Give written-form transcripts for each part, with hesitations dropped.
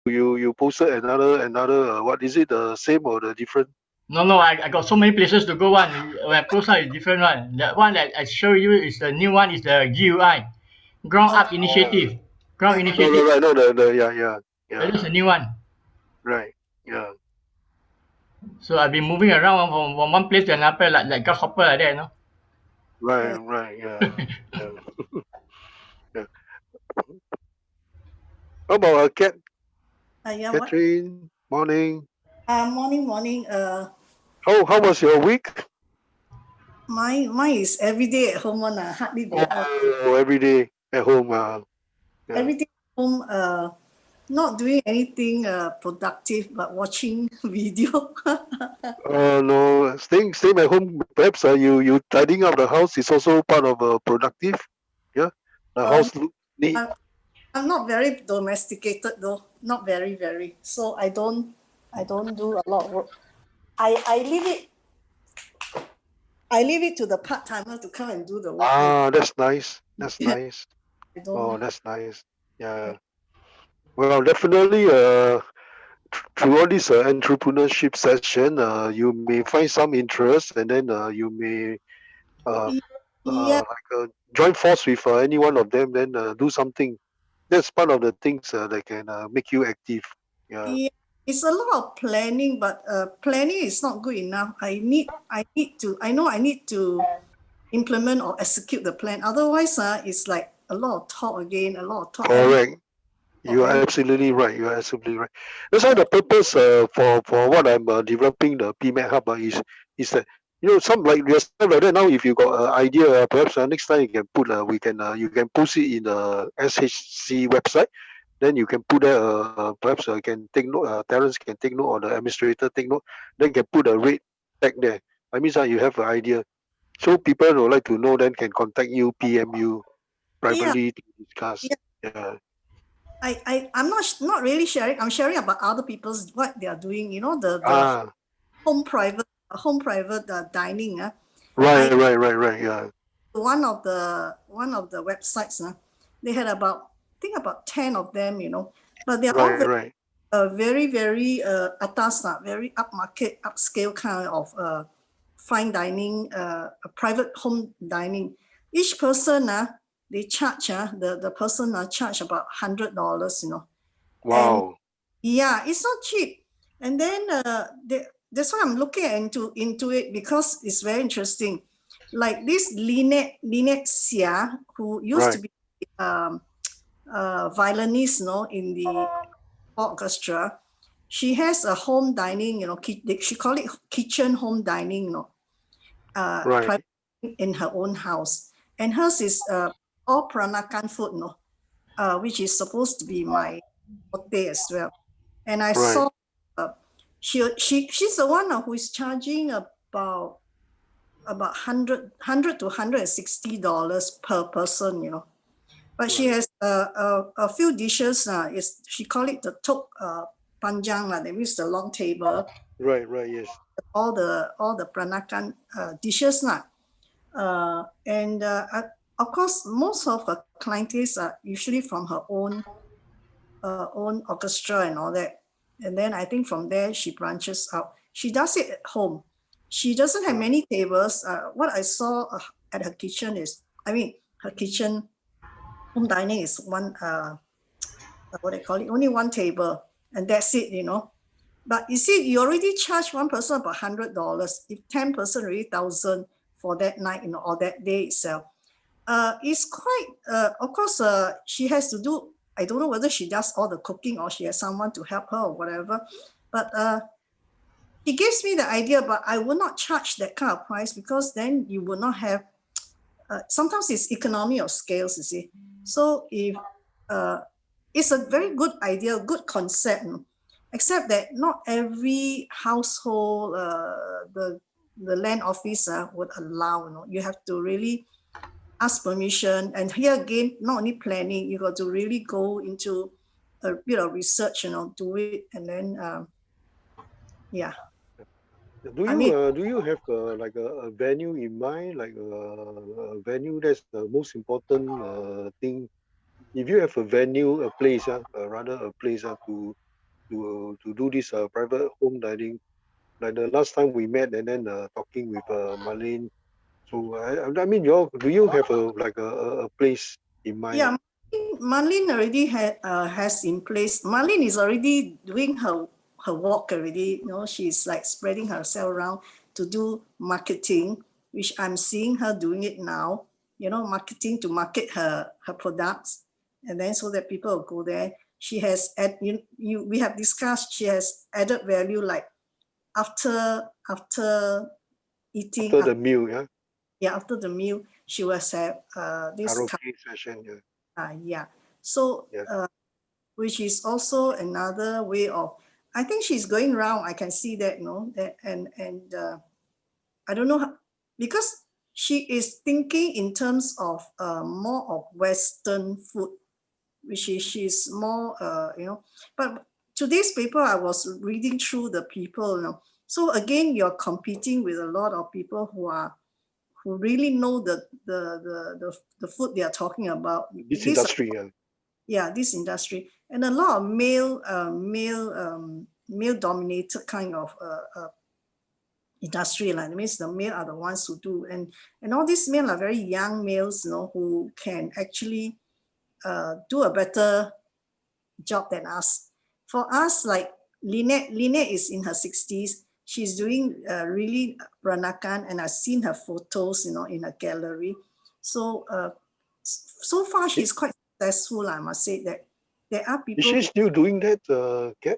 you posted another what is it, the same or the different? No, I got so many places to go one. When I post out is different one. The one that I show you is the new one is the GUI, Ground Up Initiative. Ground No, Initiative. right, no, yeah. That is a new one. Right, yeah. So I've been moving around from one place to another like grasshopper like that, you know. Right, yeah. Yeah. Yeah. How about Yeah, what? Catherine? Morning. Morning. How was your week? Mine is every day at home one. Hardly go out. Oh, every day at home. Yeah. Every day at home. Not doing anything productive, but watching video. No, staying at home. Perhaps you tidying up the house is also part of productive. Yeah, the um, house look neat. I'm not very domesticated though. Not very. So I don't do a lot of work. I leave it to the part timer to come and do the work. That's nice. That's nice. I don't. Oh, that's nice. Yeah. Well, definitely. Through all this entrepreneurship session, you may find some interest, and then you may Yeah, join force with any one of them, then do something. That's part of the things that can make you active. Yeah. yeah. It's a lot of planning, but planning is not good enough. I need to implement or execute the plan. Otherwise, it's like a lot of talk again, a lot of talk. Correct. You are absolutely right. You are absolutely right. That's why the purpose for what I'm developing the PMAC Hub is that some like yourself like that now. If you got an idea, perhaps next time you can put you can post it in the SHC website. Then you can put there. Perhaps can take note. Terence can take note, or the administrator take note. Then can put a rate tag there. I mean, you have an idea. So people would like to know. Then can contact you, PM you privately to discuss. Yeah. I'm not really sharing. I'm sharing about other people's what they are doing. The home private dining. Right. Yeah. One of the websites. They had about 10 of them. But they're all very atas, very upmarket, upscale kind of fine dining, private home dining. Each person they charge the person charge about $100. Wow. And yeah, it's not cheap. And then that's why I'm looking into it, because it's very interesting. Like this Lynette Xia, who used to be violinist, in the orchestra. She has a home dining, she call it kitchen home dining, private in her own house. And hers is all Peranakan food, which is supposed to be my forte as well. And I saw she's the one who is charging about $100 to $160 per person, But she has a few dishes. She call it the tok panjang. That means the long table. Right. Yes. All the Peranakan dishes. And of course, most of her clients are usually from her own orchestra and all that. And then I think from there she branches out. She does it at home. She doesn't have many tables. What I saw at her kitchen her kitchen home dining is one, what they call it, only one table, and that's it, But you see, you already charge one person about $100. If 10 person, already 1,000 for that night, or that day itself. It's quite, of course, she has to do, I don't know whether she does all the cooking or she has someone to help her or whatever. But it gives me the idea, but I will not charge that kind of price, because then you will not have, sometimes it's economy of scales, you see. So if it's a very good idea, good concept, except that not every household, the land office would allow. You have to really ask permission. And here again, not only planning, you got to really go into a bit of research, do it, and then yeah. Do you have like a venue in mind, like a venue? That's the most important thing. If you have a venue, a place, rather a place to to do this private home dining. Like the last time we met, and then talking with Marlene. So I mean, do you have a place in mind? Yeah, Marlene already has in place. Marlene is already doing her work already. She's like spreading herself around to do marketing, which I'm seeing her doing it now. Marketing to market her products, and then so that people will go there. She has we have discussed. She has added value, like after eating, After the meal, yeah, after the meal, she will have this. karaoke session, yeah, Yeah. So, yeah. which is also another way of, I think she's going around. I can see that, that, and I don't know because she is thinking in terms of more of Western food, which is she's more, but today's paper, I was reading through the people, So again, you're competing with a lot of people who really know the food they are talking about. This industry, yeah. This industry, and a lot of male dominated kind of industry. That means the male are the ones who do, and all these male are very young males, who can actually do a better job than us. For us, like Lynette is in her 60s. She's doing really Peranakan, and I've seen her photos, in a gallery. So so far she's quite successful. I must say that there are Is people she still doing that, Kat?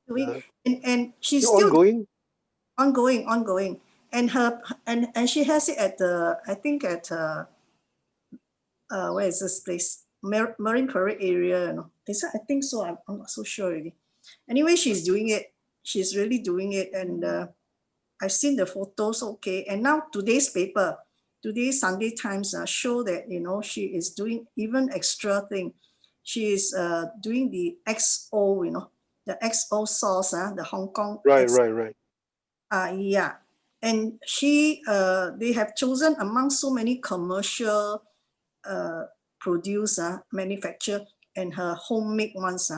doing, and she's Still still ongoing? ongoing, and and she has it at the, I think at where is this place, Marine Parade area, Is that, I think so. I'm not so sure really. Anyway, she's doing it. She's really doing it, and I've seen the photos. Okay, and now today's paper, today's Sunday Times, show that she is doing even extra thing. She is doing the XO, the XO sauce, the Hong Kong Right, XO. right, right. Yeah, and they have chosen among so many commercial producer, manufacture, and her homemade ones.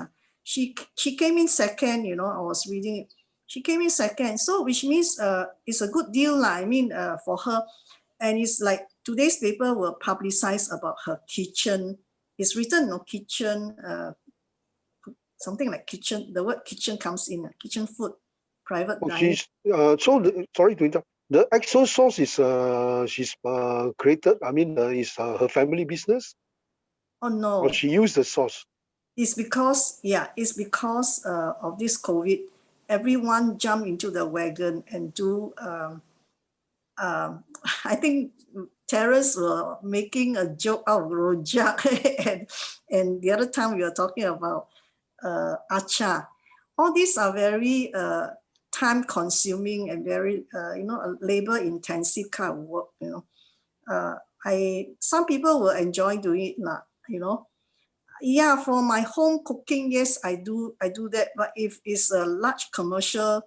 She came in second. I was reading it. She came in second, so which means it's a good deal, I mean, for her. And it's like today's paper will publicize about her kitchen. It's written, kitchen, something like kitchen. The word kitchen comes in, kitchen food, private Oh, dining. she's sorry to interrupt. The exo sauce is she's created. I mean, is her family business, Oh or no, she used the sauce. it's because of this COVID, everyone jumped into the wagon and do. I think Terrace were making a joke out of rojak, and the other time we were talking about acha. All these are very time consuming and very labor intensive kind of work. Some people will enjoy doing it lah. Yeah, for my home cooking, yes, I do that. But if it's a large commercial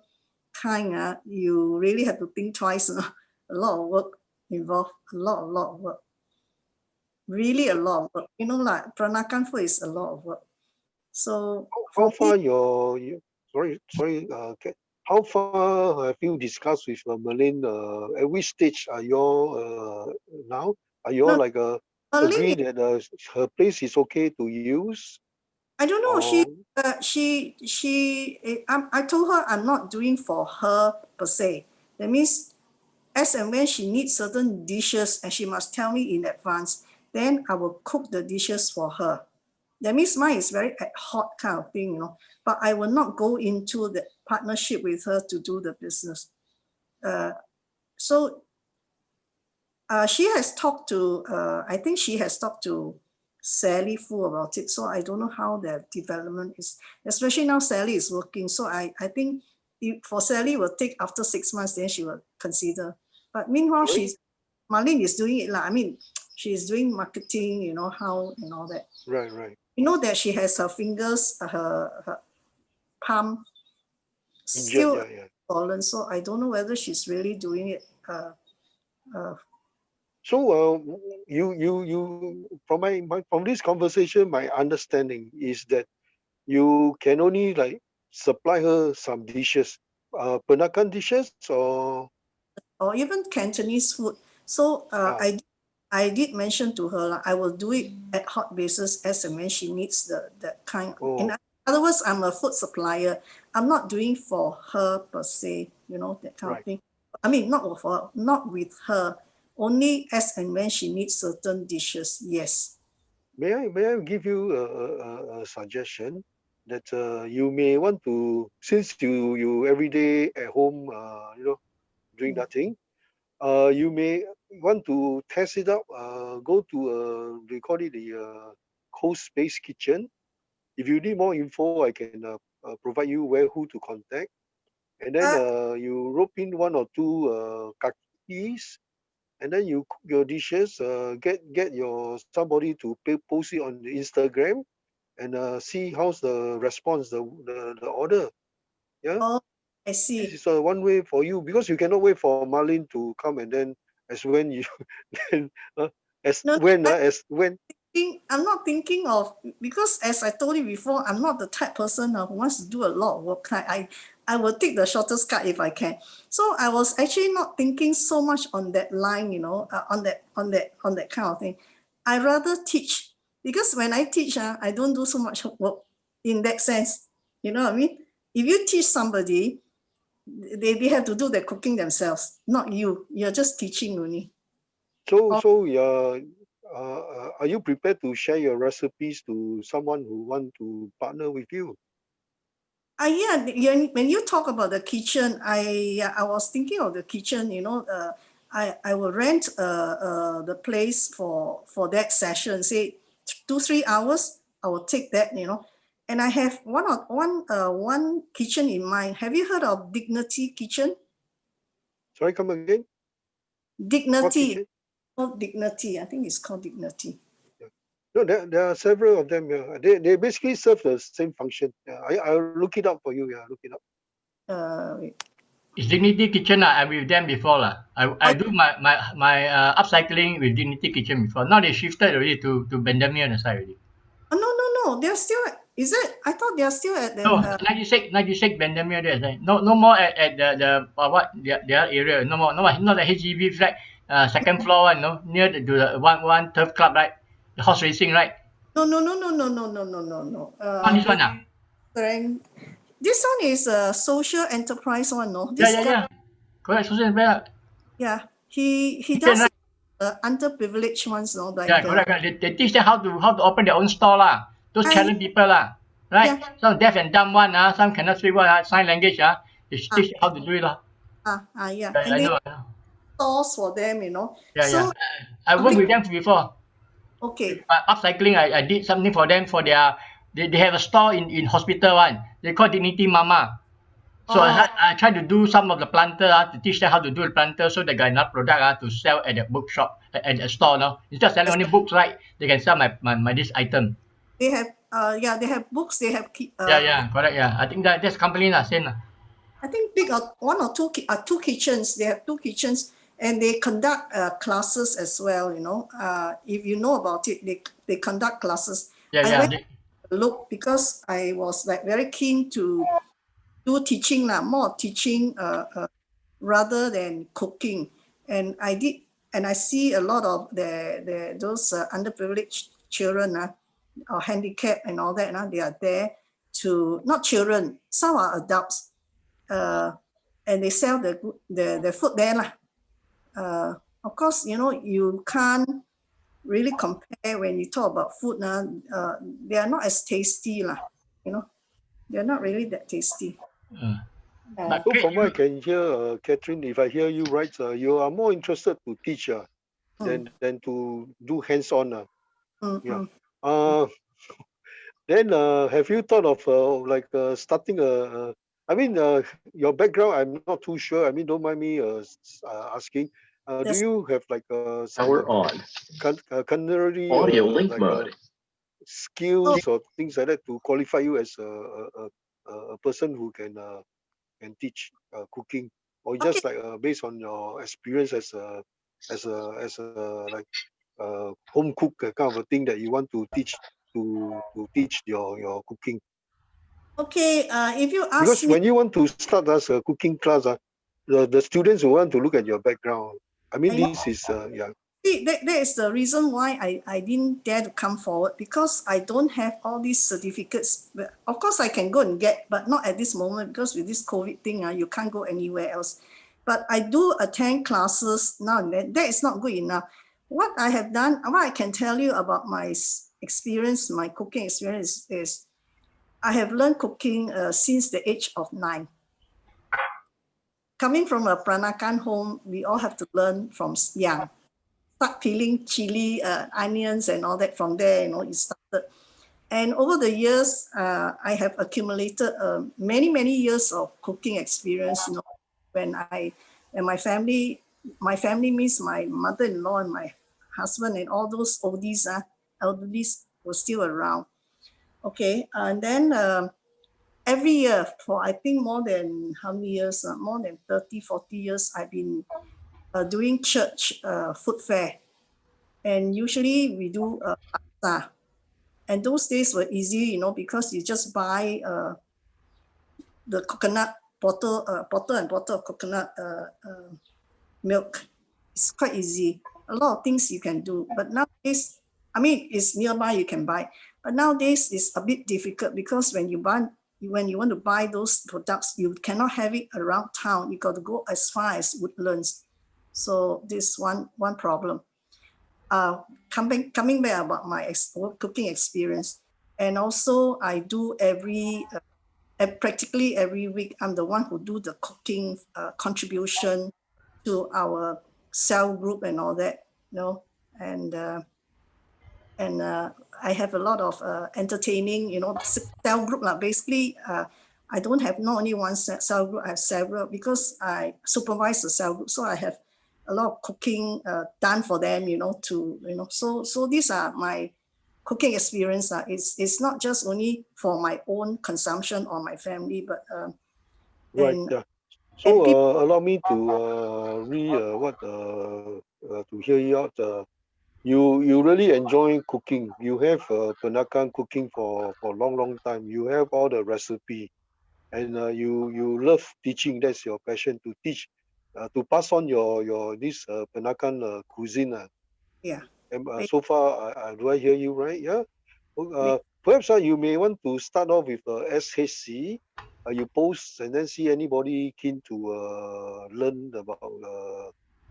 kind, you really have to think twice. A lot of work involved, a lot of work. Really a lot of work. Like Peranakan food is a lot of work. So How for me, far sorry, Kat, how far have you discussed with Merlin? At which stage are you now? Are you no, like Merlin, agree that her place is okay to use? I don't know. Or I told her I'm not doing for her per se. That means as and when she needs certain dishes, and she must tell me in advance, then I will cook the dishes for her. That means mine is very ad hoc kind of thing, but I will not go into the partnership with her to do the business. So she has talked to, I think she has talked to Sally Fu about it. So I don't know how the development is, especially now Sally is working. So I think for Sally will take after 6 months, then she will consider. But meanwhile, sorry? Marlene is doing it. I mean, she's doing marketing, how and all that. Right, right. That she has her fingers, her palm Injured, still yeah, yeah. swollen. So I don't know whether she's really doing it. So you from from this conversation, my understanding is that you can only like supply her some dishes, Peranakan dishes or even Cantonese food. So ah, I did mention to her, I will do it at hot basis as and when she needs that kind. In oh, other words, I'm a food supplier. I'm not doing for her per se, that kind of right. thing. I mean, not with her, only as and when she needs certain dishes. Yes. May I give you a suggestion that you may want to, since you every day at home, doing Mm. nothing, you may want to test it out. Go to they call it the coast space kitchen. If you need more info, I can provide you who to contact. And then Uh, you rope in one or two kakis, and then you cook your dishes. Get your somebody to post it on the Instagram and see how's the response, the order. Yeah, oh, I this see. is one way for you because you cannot wait for Marlene to come and then as when you then No, as when I'm not thinking of, because as I told you before, I'm not the type person who wants to do a lot of work. I will take the shortest cut if I can. So I was actually not thinking so much on that line, on that kind of thing. I rather teach, because when I teach, I don't do so much work in that sense. You know what I mean? If you teach somebody, they have to do the cooking themselves, not you. You're just teaching only. so are you prepared to share your recipes to someone who want to partner with you? Yeah, when you talk about the kitchen, I was thinking of the kitchen. I will rent the place for that session. Say 2-3 hours. I will take that. And I have one kitchen in mind. Have you heard of Dignity Kitchen? Sorry, come again. What Dignity, kitchen? called Dignity. I think it's called Dignity. Yeah. No, there are several of them. Yeah. They basically serve the same function. Yeah, I'll look it up for you. Yeah, look it up. Wait. It's Dignity Kitchen. I'm with them before. I Oh, do my upcycling with Dignity Kitchen before. Now they shifted already to Bendemeer on the side already. no. They're still. Is it? I thought they're still at that. No, 96 Bendemeer there. Right? No more at the what their area. No more, not the HGV flat. Second floor one. No, near to the one turf club, right? The horse racing, right? No. On this one, ah. Strength. This one is a social enterprise one, no? Yeah, This yeah, guy, yeah. Correct. Social media. yeah, he Kitchen, does right? it underprivileged ones, no? Yeah, Like, correct. They teach them how to open their own store lah. Those I, challenge people lah. Right? yeah, Some deaf and dumb one some cannot speak what sign language They ah, teach how to do it lah. yeah, I, and I they know, I know. stores for them, Yeah, yeah. So I worked public, with them before. okay, Upcycling, I did something for them for their. They have a store in hospital one. They call Dignity Mama. So oh, I tried to do some of the planter to teach them how to do the planter so they got enough product to sell at the bookshop at the store now. Instead of selling yes, only books, right? They can sell my this item. they have, yeah, they have books, they have, Yeah, yeah, correct. Yeah, I think that's company lah, same lah. I think big or one or two, two kitchens. They have two kitchens, and they conduct classes as well. If you know about it, they conduct classes. Yeah, I yeah, went to look because I was like very keen to do teaching lah, more teaching rather than cooking. And I did, and I see a lot of those underprivileged children or handicapped and all that. They are there to, not children, some are adults, and they sell the food there lah. Of course, you can't really compare when you talk about food. They are not as tasty lah. They're not really that tasty. but So Kate, from what I can hear, Catherine, if I hear you right, you are more interested to teach Mm, than to do hands-on. mm, Yeah. mm. Uh, then have you thought of like starting a? I mean, your background, I'm not too sure. I mean, don't mind me asking. Do Yes, you have like some Power on. culinary Audio link like mode. so skills or things like that to qualify you as a person who can teach cooking, or okay. just like based on your experience as a like home cook kind of a thing that you want to teach to teach your cooking? Okay, if you ask Because me, when you want to start as a cooking class, the students will want to look at your background. I mean, I know. this is yeah. See, that is the reason why I didn't dare to come forward, because I don't have all these certificates. But of course, I can go and get, but not at this moment, because with this COVID thing, you can't go anywhere else. But I do attend classes now and then. That is not good enough. What I have done, what I can tell you about my experience, my cooking experience is I have learned cooking since the age of 9. Coming from a Peranakan home, we all have to learn from young. Start peeling chili, onions and all that. From there, it started. And over the years, I have accumulated many years of cooking experience. When my family means my mother-in-law and my husband and all those oldies, elderlies were still around. Okay, and then every year for I think more than how many years? More than 30, 40 years, I've been doing church food fair. And usually we do pasta. And those days were easy, because you just buy the coconut bottle and bottle of coconut milk. It's quite easy. A lot of things you can do. But nowadays, I mean, it's nearby, you can buy. But nowadays, it's a bit difficult, because when you want to buy those products, you cannot have it around town. You got to go as far as Woodlands. So this one problem. Coming back about my cooking experience, and also I do practically every week. I'm the one who do the cooking contribution to our cell group and all that, and I have a lot of entertaining, cell group. Basically, I don't have not only one cell group, I have several, because I supervise the cell group. So I have a lot of cooking done for them, so these are my cooking experience. It's not just only for my own consumption or my family, but Right. and Yeah. So and people. allow me to to hear you out. You really enjoy cooking. You have Peranakan cooking for long time. You have all the recipe, and you love teaching. That's your passion, to teach, to pass on your this Peranakan cuisine. Yeah. And so far, do I hear you right? Yeah. Perhaps you may want to start off with SHC. You post and then see anybody keen to learn about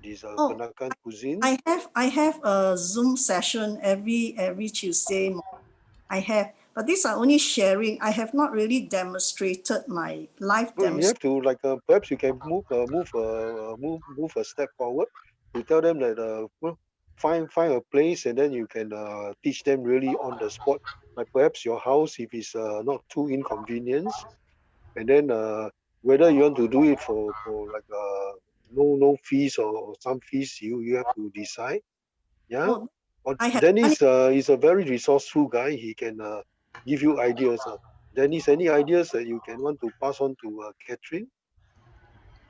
this Oh, Peranakan cuisine. I have a Zoom session every Tuesday morning. I have, but these are only sharing. I have not really demonstrated my live No, you demonstration. have to, like perhaps you can move a step forward to tell them that find a place, and then you can teach them really on the spot, like perhaps your house, if it's not too inconvenience, and then whether you want to do it for like no fees or some fees, you have to decide. Yeah. Oh, Or I have done it. Dennis is a very resourceful guy. He can give you ideas. Dennis, any ideas that you can want to pass on to Catherine?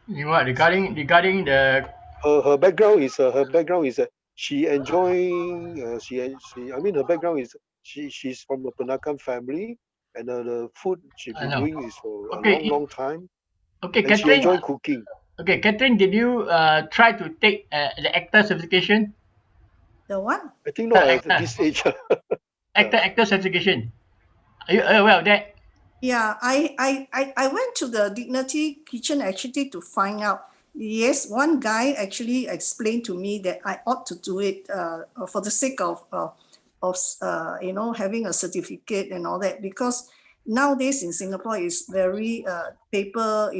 You what regarding the Her background is that she enjoying I mean, her background is she's from a Peranakan family, and the food she I been know. doing is for a Okay, long time, okay, and she Catherine. enjoy cooking. Okay, Catherine, did you try to take the actor certification? The what? I think The not at actor, this age. Yeah. actor certification. Are you aware of that? Yeah, I went to the Dignity Kitchen actually to find out. Yes, one guy actually explained to me that I ought to do it for the sake of having a certificate and all that, because nowadays in Singapore is very paper,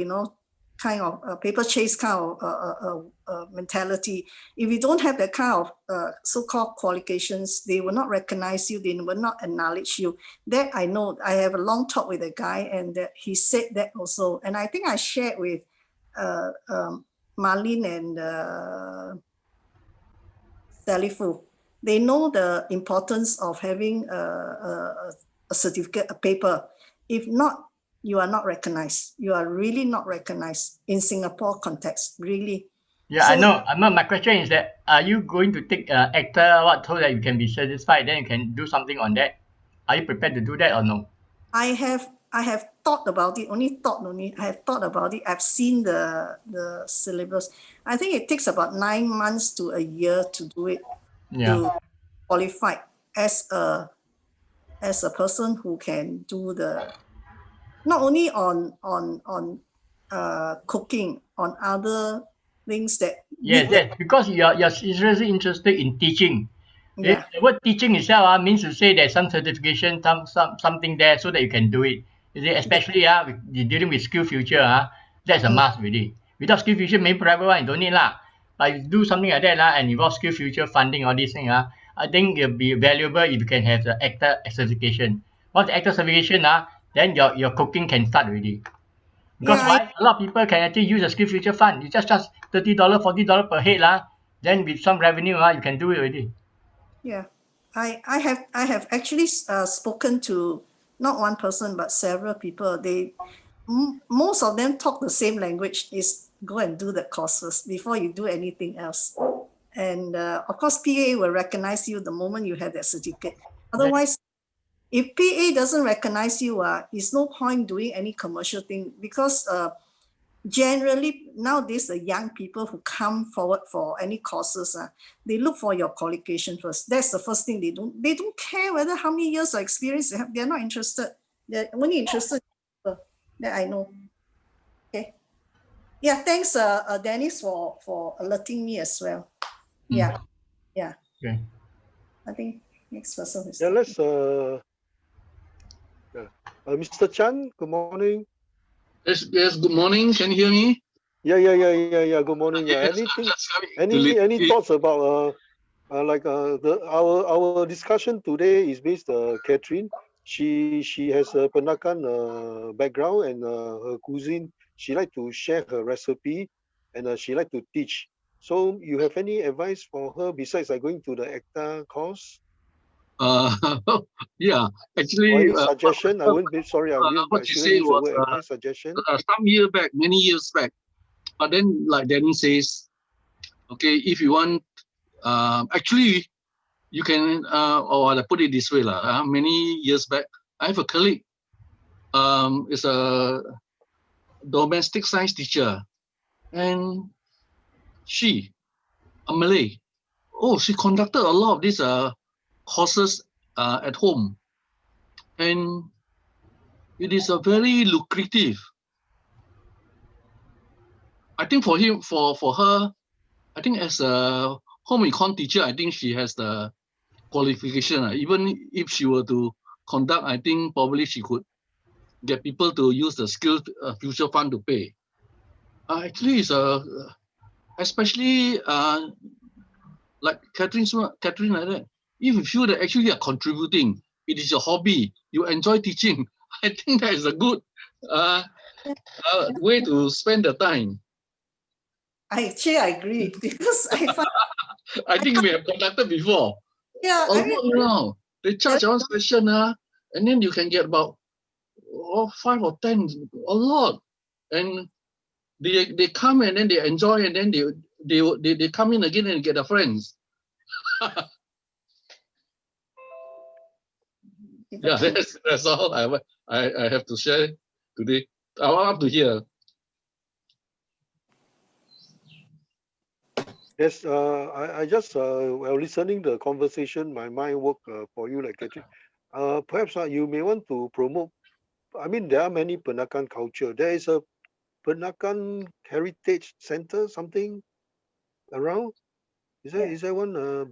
kind of paper chase kind of mentality. If you don't have that kind of so-called qualifications, they will not recognize you, they will not acknowledge you. That I know. I have a long talk with a guy, and he said that also. And I think I shared with Marlene and Sally Fu. They know the importance of having a certificate, a paper. If not, you are not recognized. You are really not recognized in Singapore context, really. Yeah, I So know. I know. My question is that are you going to take actor what so that you can be satisfied? Then you can do something on that. Are you prepared to do that or no? I have I have thought about it, I have thought about it. I've seen the syllabus. I think it takes about 9 months to a year to do it, Yeah. to qualify as a person who can do the, not only on cooking, on other things that Yes, need the, yes, because you're seriously interested in teaching. yeah, The word teaching itself means to say there's some certification, something there so that you can do it. You see, yeah, especially you're dealing with skill future, that's a must really. Without skill future, maybe private one you don't need lah. But if you do something like that and involve skill future funding all these things, I think it'll be valuable if you can have the actor certification. Once the actor certification, then your cooking can start already. Because yeah, why? A lot of people can actually use a skill future fund. You just charge $30, $40 per head then with some revenue you can do it already. yeah. I have actually spoken to not one person but several people. They most of them talk the same language, is go and do the courses before you do anything else. And of course, PA will recognize you the moment you have that certificate. Otherwise, if PA doesn't recognize you, it's no point doing any commercial thing, because generally nowadays the young people who come forward for any courses, they look for your qualification first. That's the first thing. They don't care whether how many years of experience they have. They're not interested. They're only interested in that I know. Okay. Yeah, thanks Dennis for alerting me as well. Yeah. Yeah. Okay. I think next person is Yeah, let's Mr. Chan, good morning. Yes, good morning. Can you hear me? Yeah. Good morning. Yes, I'm Anything, just coming to any leave. thoughts about our discussion today is based Catherine. She has a Peranakan background, and her cuisine. She like to share her recipe, and she like to teach. So you have any advice for her besides going to the ACTA course, Uh, yeah, or actually, any suggestion? I wouldn't be sorry. I what you shouldn't say use the was word advice. Suggestion. some year back, many years back. But then, like Danny says, okay, if you want, actually, you can, or I put it this way, many years back, I have a colleague, is a domestic science teacher, and she, a Malay, she conducted a lot of these courses at home, and it is a very lucrative. I think for her, I think as a home econ teacher, I think she has the qualification. Even if she were to conduct, I think probably she could get people to use the skill future fund to pay. Actually, it's especially like Catherine like that. If you feel that actually you are contributing, it is your hobby, you enjoy teaching, I think that is a good way to spend the time. I agree, because I find, I think we have conducted before. yeah, A I mean, lot, you know. They charge one session, and then you can get about 5 or 10, a lot. And they come and then they enjoy, and then they come in again and get their friends. Yeah, that's all I have to share today. I want to hear. Yes, I just while listening the conversation, my mind work for you like Catherine. Perhaps you may want to promote. I mean, there are many Peranakan culture. There is a Peranakan Heritage Center, something around. yeah, Is there one the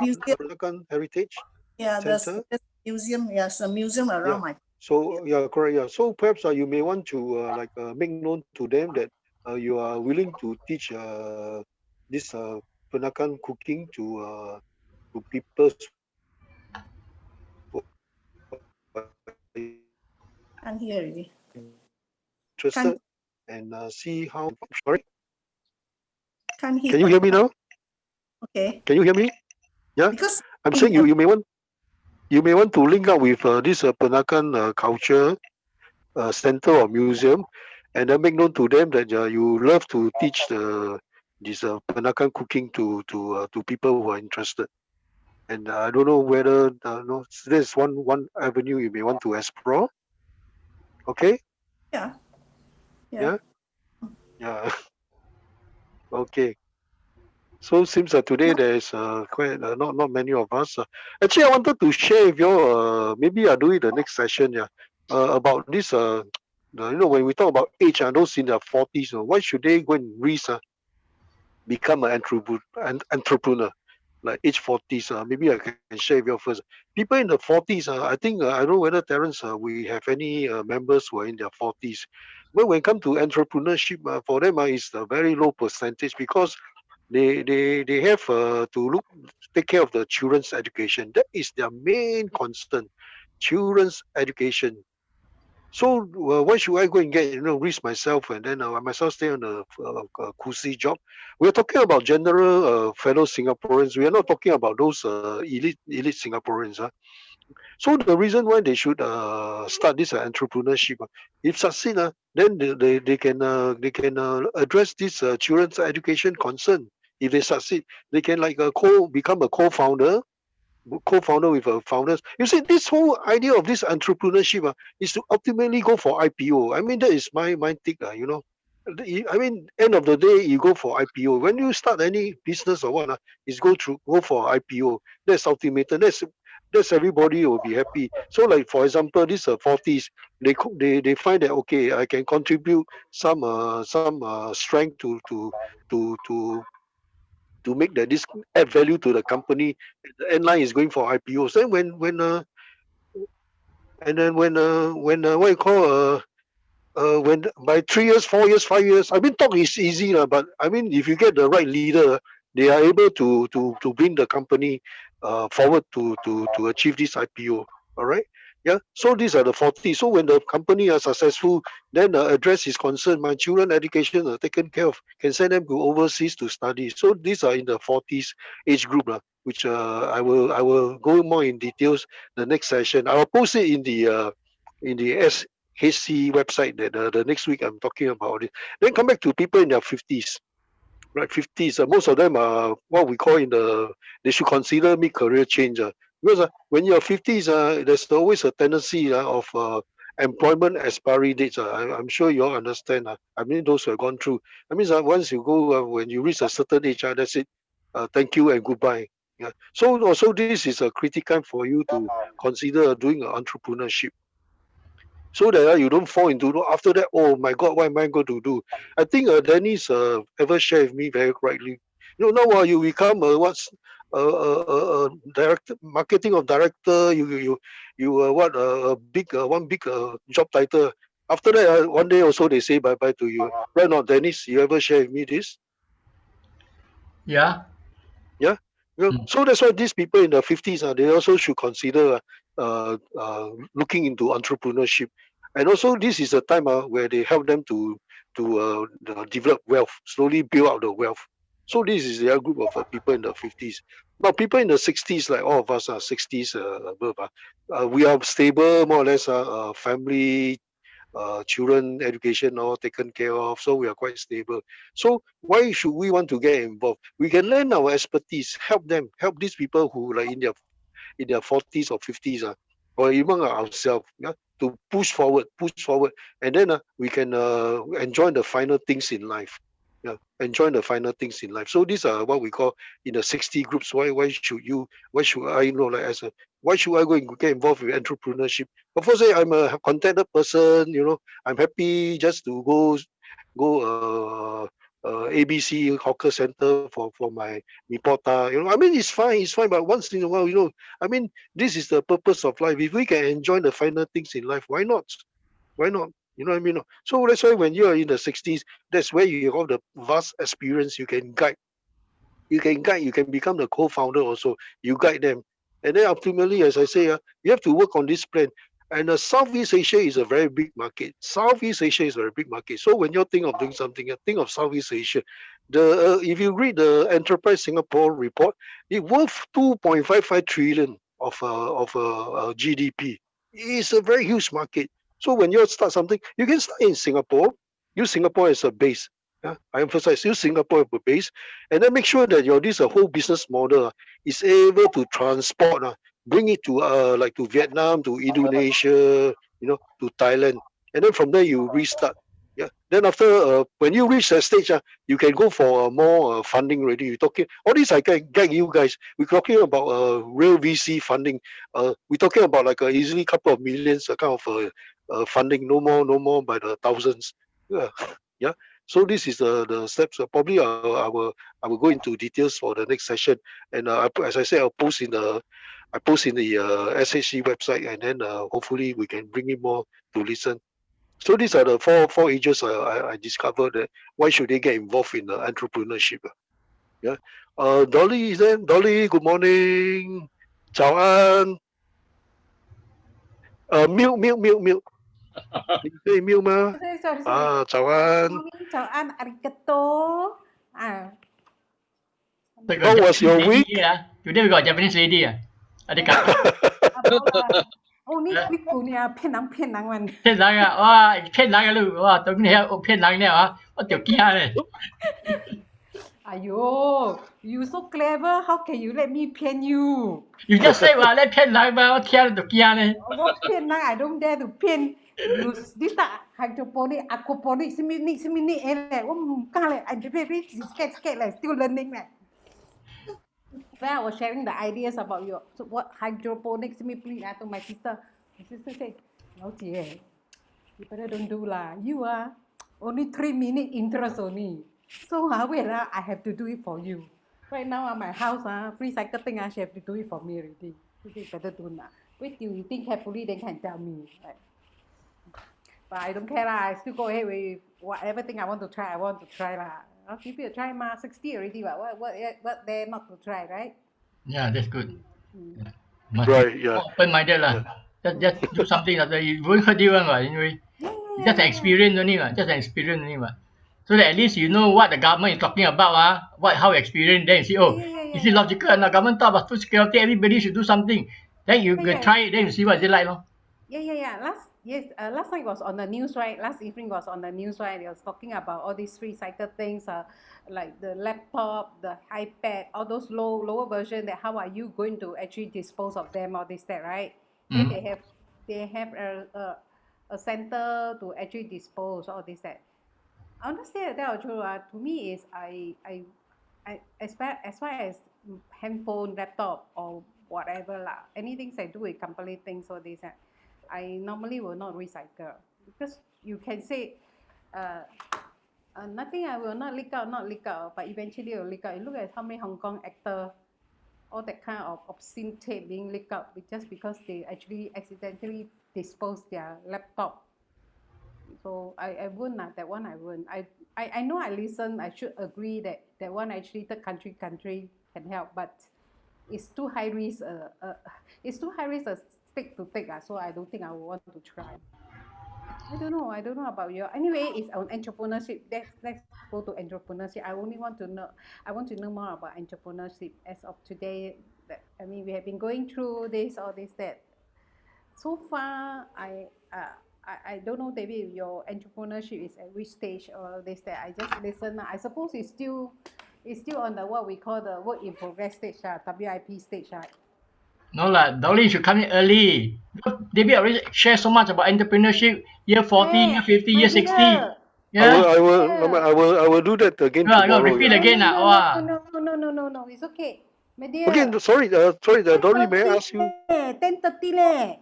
museum, Peranakan Heritage yeah, there's Center? a museum, yes, a museum around Yeah. my, So yeah, correct. Yeah. So perhaps you may want to make known to them that you are willing to teach this Peranakan cooking to people can't hear already. interested, and see how. Sorry, Can't hear. can you hear me now? Okay, Can you hear me? Yeah, because I'm saying you may want to link up with this Peranakan culture center or museum, and then make known to them that you love to teach this Peranakan cooking to people who are interested. And I don't know whether no, there's one avenue you may want to explore. Okay. Yeah. Yeah. Yeah. Okay. So seems that today Yeah. there is quite not many of us. Actually, I wanted to share with you. Maybe I'll do it the next session. Yeah. About this. When we talk about age, those in their 40s, why should they go and risk become an entrepreneur? Like age 40s. Maybe I can share with you first. People in the 40s. I think I don't know whether Terence, we have any members who are in their 40s. But when it comes to entrepreneurship, for them, it's a very low percentage because they have to take care of the children's education. That is their main concern, children's education. So why should I go and get risk myself and then I myself stay on a cozy job? We're talking about general fellow Singaporeans. We are not talking about those elite Singaporeans. So the reason why they should start this entrepreneurship, if succeed, then they can address this children's education concern. If they succeed, they can like become a co-founder with founders. You see, this whole idea of this entrepreneurship is to ultimately go for IPO. I mean, that is my take. I mean, end of the day, you go for IPO. When you start any business or what, is go for IPO. That's ultimate. That's everybody will be happy. So, like for example, this 40s, they find that okay, I can contribute some strength to make that this add value to the company. The end line is going for IPOs. Then when what you call when by 3 years, 4 years, 5 years, I mean talk is easy but I mean if you get the right leader, they are able to bring the company forward to achieve this IPO. All right. Yeah. So these are the 40. So when the company are successful, then address is concerned. My children education are taken care of. Can send them to overseas to study. So these are in the 40s age group, which I will go more in details the next session. I will post it in the HC website that the next week I'm talking about it. Then come back to people in their 50s, right? 50s. Most of them are what we call they should consider mid-career change. Because when you're 50s, there's always a tendency of employment expiry dates. I'm sure you all understand. I mean, those who have gone through. I mean, once you go, when you reach a certain age, that's it. Thank you and goodbye. Yeah. So also this is a critical time for you to consider doing entrepreneurship so that you don't fall into after that. Oh my God, what am I going to do? I think Dennis ever shared with me very rightly. Now you become what's director, marketing of director. You what a big one big job title. After that, one day also they say bye bye to you. Right now, Dennis, you ever share with me this? Yeah. Yeah. Mm. So that's why these people in the 50s, they also should consider looking into entrepreneurship. And also, this is a time where they help them to develop wealth, slowly build out the wealth. So this is their group of people in the 50s. Now, people in the 60s, like all of us are 60s above, we are stable, more or less, family, children education all taken care of, so we are quite stable. So why should we want to get involved? We can lend our expertise, help these people who like in their 40s or 50s, or even ourselves, to push forward, and then we can enjoy the final things in life. Yeah, enjoy the final things in life. So these are what we call in the 60 groups. Why should I like as a why should I go and get involved with entrepreneurship? Of course, I'm a contented person. I'm happy just to go ABC hawker center for my mipota. I mean it's fine. But once in a while, I mean, this is the purpose of life. If we can enjoy the finer things in life, why not? Why not? You know what I mean? So that's why when you are in the 60s, that's where you have the vast experience. You can become the co-founder also. You guide them. And then ultimately, as I say, you have to work on this plan. And Southeast Asia is a very big market. Southeast Asia is a very big market. So when you think of doing something, think of Southeast Asia. If you read the Enterprise Singapore report, it worth 2.55 trillion of GDP. It's a very huge market. So when you start something, you can start in Singapore. Use Singapore as a base. Yeah? I emphasize use Singapore as a base, and then make sure that your this whole business model is able to transport, bring it to like to Vietnam, to Indonesia, to Thailand, and then from there you restart. Yeah. Then after when you reach that stage, you can go for more funding already. You're talking all these I can get you guys. We're talking about real VC funding. We're talking about like easily couple of millions kind of funding. No more by the thousands. Yeah. Yeah. So this is the steps. Probably I will go into details for the next session. And as I said, I post in the SHC website, and then hopefully we can bring in more to listen. So these are the four ages I discovered that why should they get involved in entrepreneurship. Yeah. Dolly is there? Dolly, good morning. 早安。mute，你可以 mute 吗？ sorry. 早安。 Morning, 早安, arigato. So How got was your Japanese week? lady here. Today we got Japanese lady. Arigato. Only quick punya 骗人 one. 骗人啊！哇，骗人啊你！哇，當你係騙人了啊！我條驚咧。Ayo, you so clever. How can you let me 骗 you? You just say 話你騙人嘛，我聽到驚咧。我騙人 I don't dare to 騙。You this tak hydroponic, aquaponic, semini eh. 我唔敢咧 I very scared 咧 still learning 咧。Then I was sharing the ideas about your what hydroponics semi-plate to my sister. My sister said, 老姐, you better don't do lah. You only 3-minute interest only. So wait I have to do it for you. Right now at my house free cycle thing she have to do it for me already. You better do lah. Wait till you think carefully then can tell me. Right? But I don't care lah. I still go ahead with whatever thing I want to try lah. I'll give it a try 嘛 60 already what there not to try, right? Yeah, that's good. Yeah. Must Right, be yeah. open-minded lah. Just do something that it won't hurt you one anyway. Just an experience only Just an experience only So that at least you know what the government is talking about how experience. Then you see, is it logical? The government talk about food security, everybody should do something. Then you can try it. Then you see what is it like, no? Yeah. Last night was on the news, right? Last evening was on the news, right? They was talking about all these recycled things, like the laptop, the iPad, all those lower version. That how are you going to actually dispose of them, all this that, right? Then they have a center to actually dispose all this that. Honestly, to tell the truth, to me is I as far as handphone, laptop or whatever lah, anything I do with company things or this I normally will not recycle because you can say nothing I will not leak out, but eventually it will leak out. You look at how many Hong Kong actor, all that kind of obscene tape being leaked out just because they actually accidentally dispose their laptop. So I won't that one I won't. I know I listen, I should agree that one actually third country can help, but it's too high risk a stake to take so I don't think I would want to try. I don't know about you. Anyway, it's on entrepreneurship. Let's go to entrepreneurship. I want to know more about entrepreneurship as of today. We have been going through this or this that. So far, I don't know, David, your entrepreneurship is at which stage or this that. I just listen. I suppose it's still on the what we call the work in progress stage, WIP stage, right? No lah, Dolly should come in early. David already share so much about entrepreneurship. Year 40, year 50, year 60. Yeah. I will do that again tomorrow. Repeat again No, it's okay. My dear. Again, sorry, Dolly, may I ask you? 10:30 leh.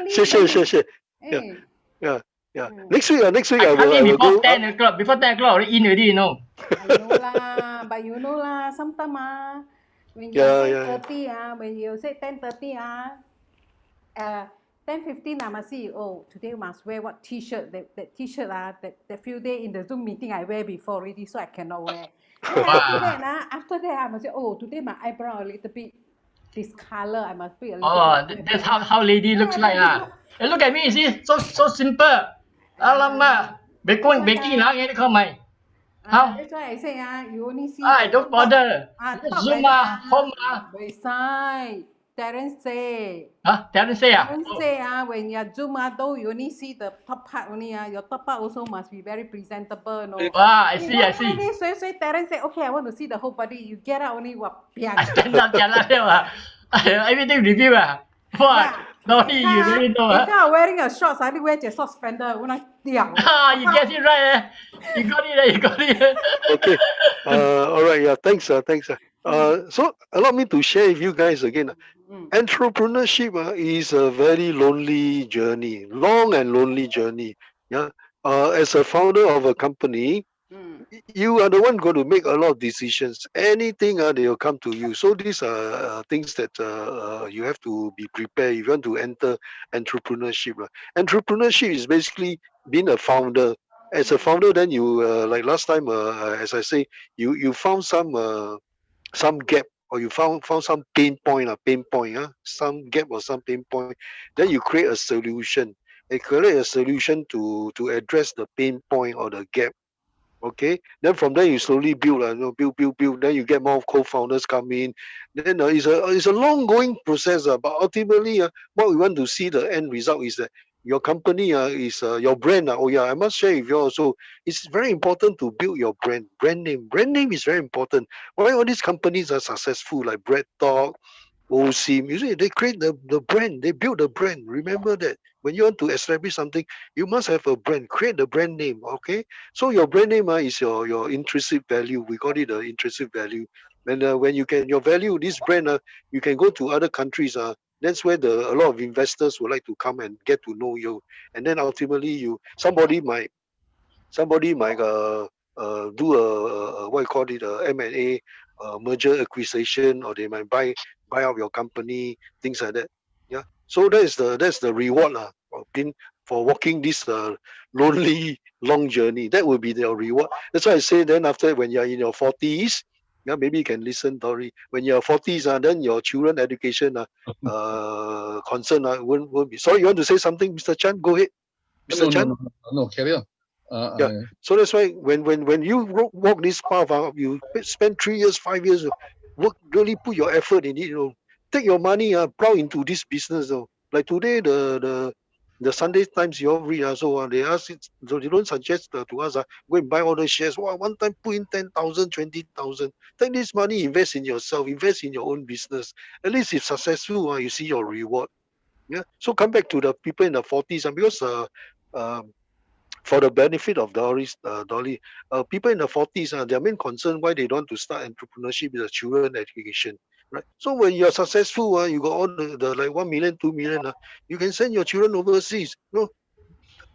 谢谢。Yeah. Next week I will before go. 10 o'clock. Before 10 o'clock already in already, you know. I know lah, but you know lah, sometimes when you say 10:30 when you say 10:30 10:15 I must see, today must wear what t-shirt, that t-shirt that few days in the Zoom meeting I wear before already, so I cannot wear. After that I must say, today my eyebrow a little bit discolor, I must be a little bit. That's how lady looks like Hey, look at me, see, so simple. Alamak, baking lang yan ko may. How? That's why I say you only see. Don't bother. Zoom home Beside, Terence say. Terence say Terence say when you Zoom though you only see the top part only your top part also must be very presentable, no. I see. So Terence say, okay, I want to see the whole body. You get out only what? I stand up jalan everything review What? Dolly, you really know, He huh? can't wearing a shorts, I wear the suspender when I You get it right, eh? You got it, you got it. Okay. All right. Yeah. Thanks. Thanks. So allow me to share with you guys again. Entrepreneurship is a very lonely journey, long and lonely journey. Yeah. As a founder of a company, you are the one going to make a lot of decisions. Anything they will come to you. So these are things that you have to be prepared if you want to enter entrepreneurship. Entrepreneurship is basically being a founder. As a founder, then you like last time, as I say, you found some gap, or you found some pain point, some gap or some pain point. Then you create a solution. You create a solution to address the pain point or the gap. Okay, then from there you slowly build, build. Then you get more co-founders come in. Then it's a long going process. But ultimately, what we want to see the end result is that your company is your brand. Oh yeah, I must share with you also. It's very important to build your brand name. Brand name is very important. Why all these companies are successful like Bread Talk, OSIM? You see, they create the brand. They build the brand. Remember that when you want to establish something, you must have a brand. Create the brand name. Okay. So your brand name is your intrinsic value. We call it the intrinsic value. And when you can your value this brand, you can go to other countries. That's where a lot of investors would like to come and get to know you. And then ultimately, somebody might do a what you call it, a M&A, merger acquisition, or they might buy out your company, things like that. Yeah. So that's the reward for walking this lonely long journey. That will be their reward. That's why I say then after when you're in your 40s, yeah, maybe you can listen, Dory. When you're 40s, then your children education concern won't be. Sorry, you want to say something, Mr. Chan? Go ahead, Mr. Chan. No, carry on. Yeah. So that's why when you walk this path, you spend 3 years, 5 years, work really put your effort in it. Take your money, plow into this business. Like today, the Sunday Times you all read, so they ask it, so they don't suggest to us, go and buy all the shares. Wow, one time put in 10,000, 20,000. Take this money, invest in yourself, invest in your own business. At least if successful, you see your reward. Yeah. So come back to the people in the 40s, and because um, for the benefit of Dolly, people in the 40s, their main concern why they don't want to start entrepreneurship is the children education, right? So when you're successful, you got all the like 1 million, 2 million, you can send your children overseas.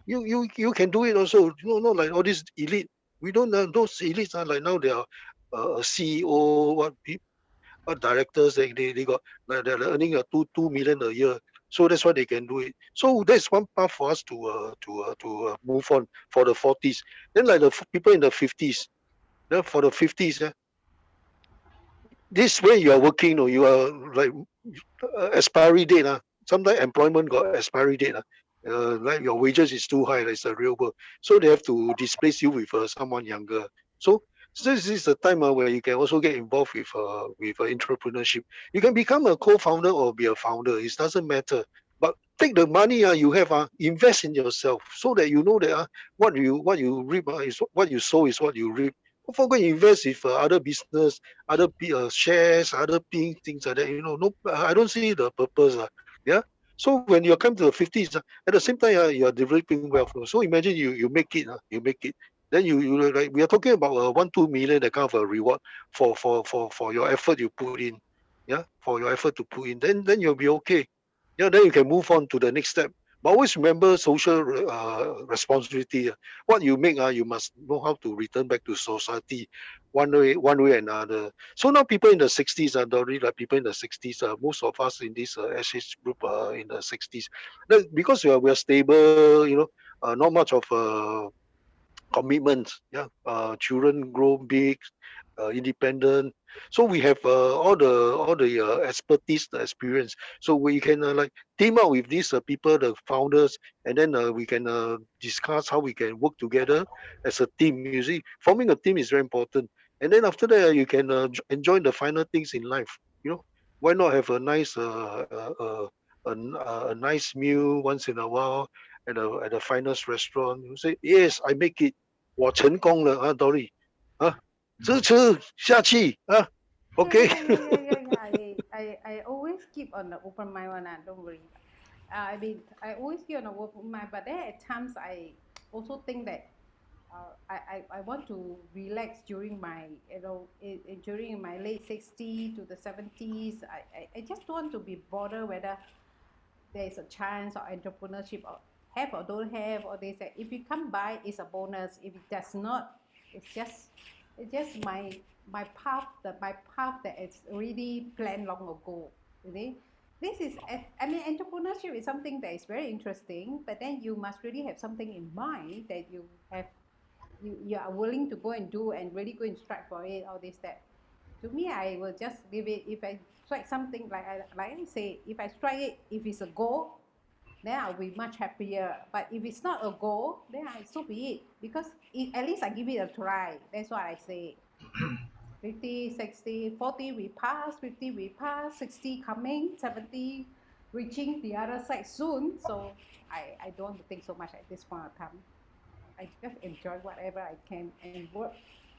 You can do it also. Not like all these elite. We don't those elites are like now they are CEO, directors, they got like they're earning 2 million a year, so that's why they can do it. So that's one path for us to move on for the 40s. Then like the people in the 50s, then for the 50s, this way you are working, or you are like expiry date. Sometimes employment got expiry date. Like your wages is too high, like it's the real world. So they have to displace you with someone younger. So this is the time where you can also get involved with entrepreneurship. You can become a co-founder or be a founder. It doesn't matter. But take the money you have, invest in yourself, so that you know that what you reap is what you sow is what you reap. Don't forget invest with other business, other shares, other things like that. No, I don't see the purpose. Yeah. So when you come to the 50s, at the same time, you are developing wealth. So imagine you make it, you make it. Then you like we are talking about 1-2 million, that kind of a reward for your effort you put in. Yeah, for your effort to put in. Then you'll be okay. Yeah, then you can move on to the next step. But always remember social responsibility. What you make, you must know how to return back to society, one way or another. So now people in the 60s are already like people in the 60s. Most of us in this SH group in the 60s, because we are stable. Not much of commitments. Yeah, children grow big, independent. So we have all the expertise, the experience. So we can like team up with these people, the founders, and then we can discuss how we can work together as a team. You see, forming a team is very important. And then after that, you can enjoy the final things in life. Why not have a nice a nice meal once in a while at a finest restaurant? You say, yes, I make it. 我成功了 Dory 支持下去 Yeah, OK yeah, yeah, yeah, yeah, yeah. I always keep on the open mind one, don't worry. I mean, I always feel on a work mind, but then at times I also think that I want to relax during my, during my late 60s to the 70s. I just don't want to be bothered whether there is a chance of entrepreneurship or have or don't have, or they say if you come by, it's a bonus. If it does not, it's just my path, my path that is already planned long ago. You see, this is, I mean, entrepreneurship is something that is very interesting, but then you must really have something in mind that you are willing to go and do and really go and strike for it, all this that. To me, I will just leave it. If I strike something, like I say, if I strike it, if it's a goal, then I'll be much happier. But if it's not a goal, then so be it. Because at least I give it a try. That's what I say. 50, 60, 40 we pass, 50 we pass, 60 coming, 70 reaching the other side soon. So I don't want to think so much at this point of time. I just enjoy whatever I can and work.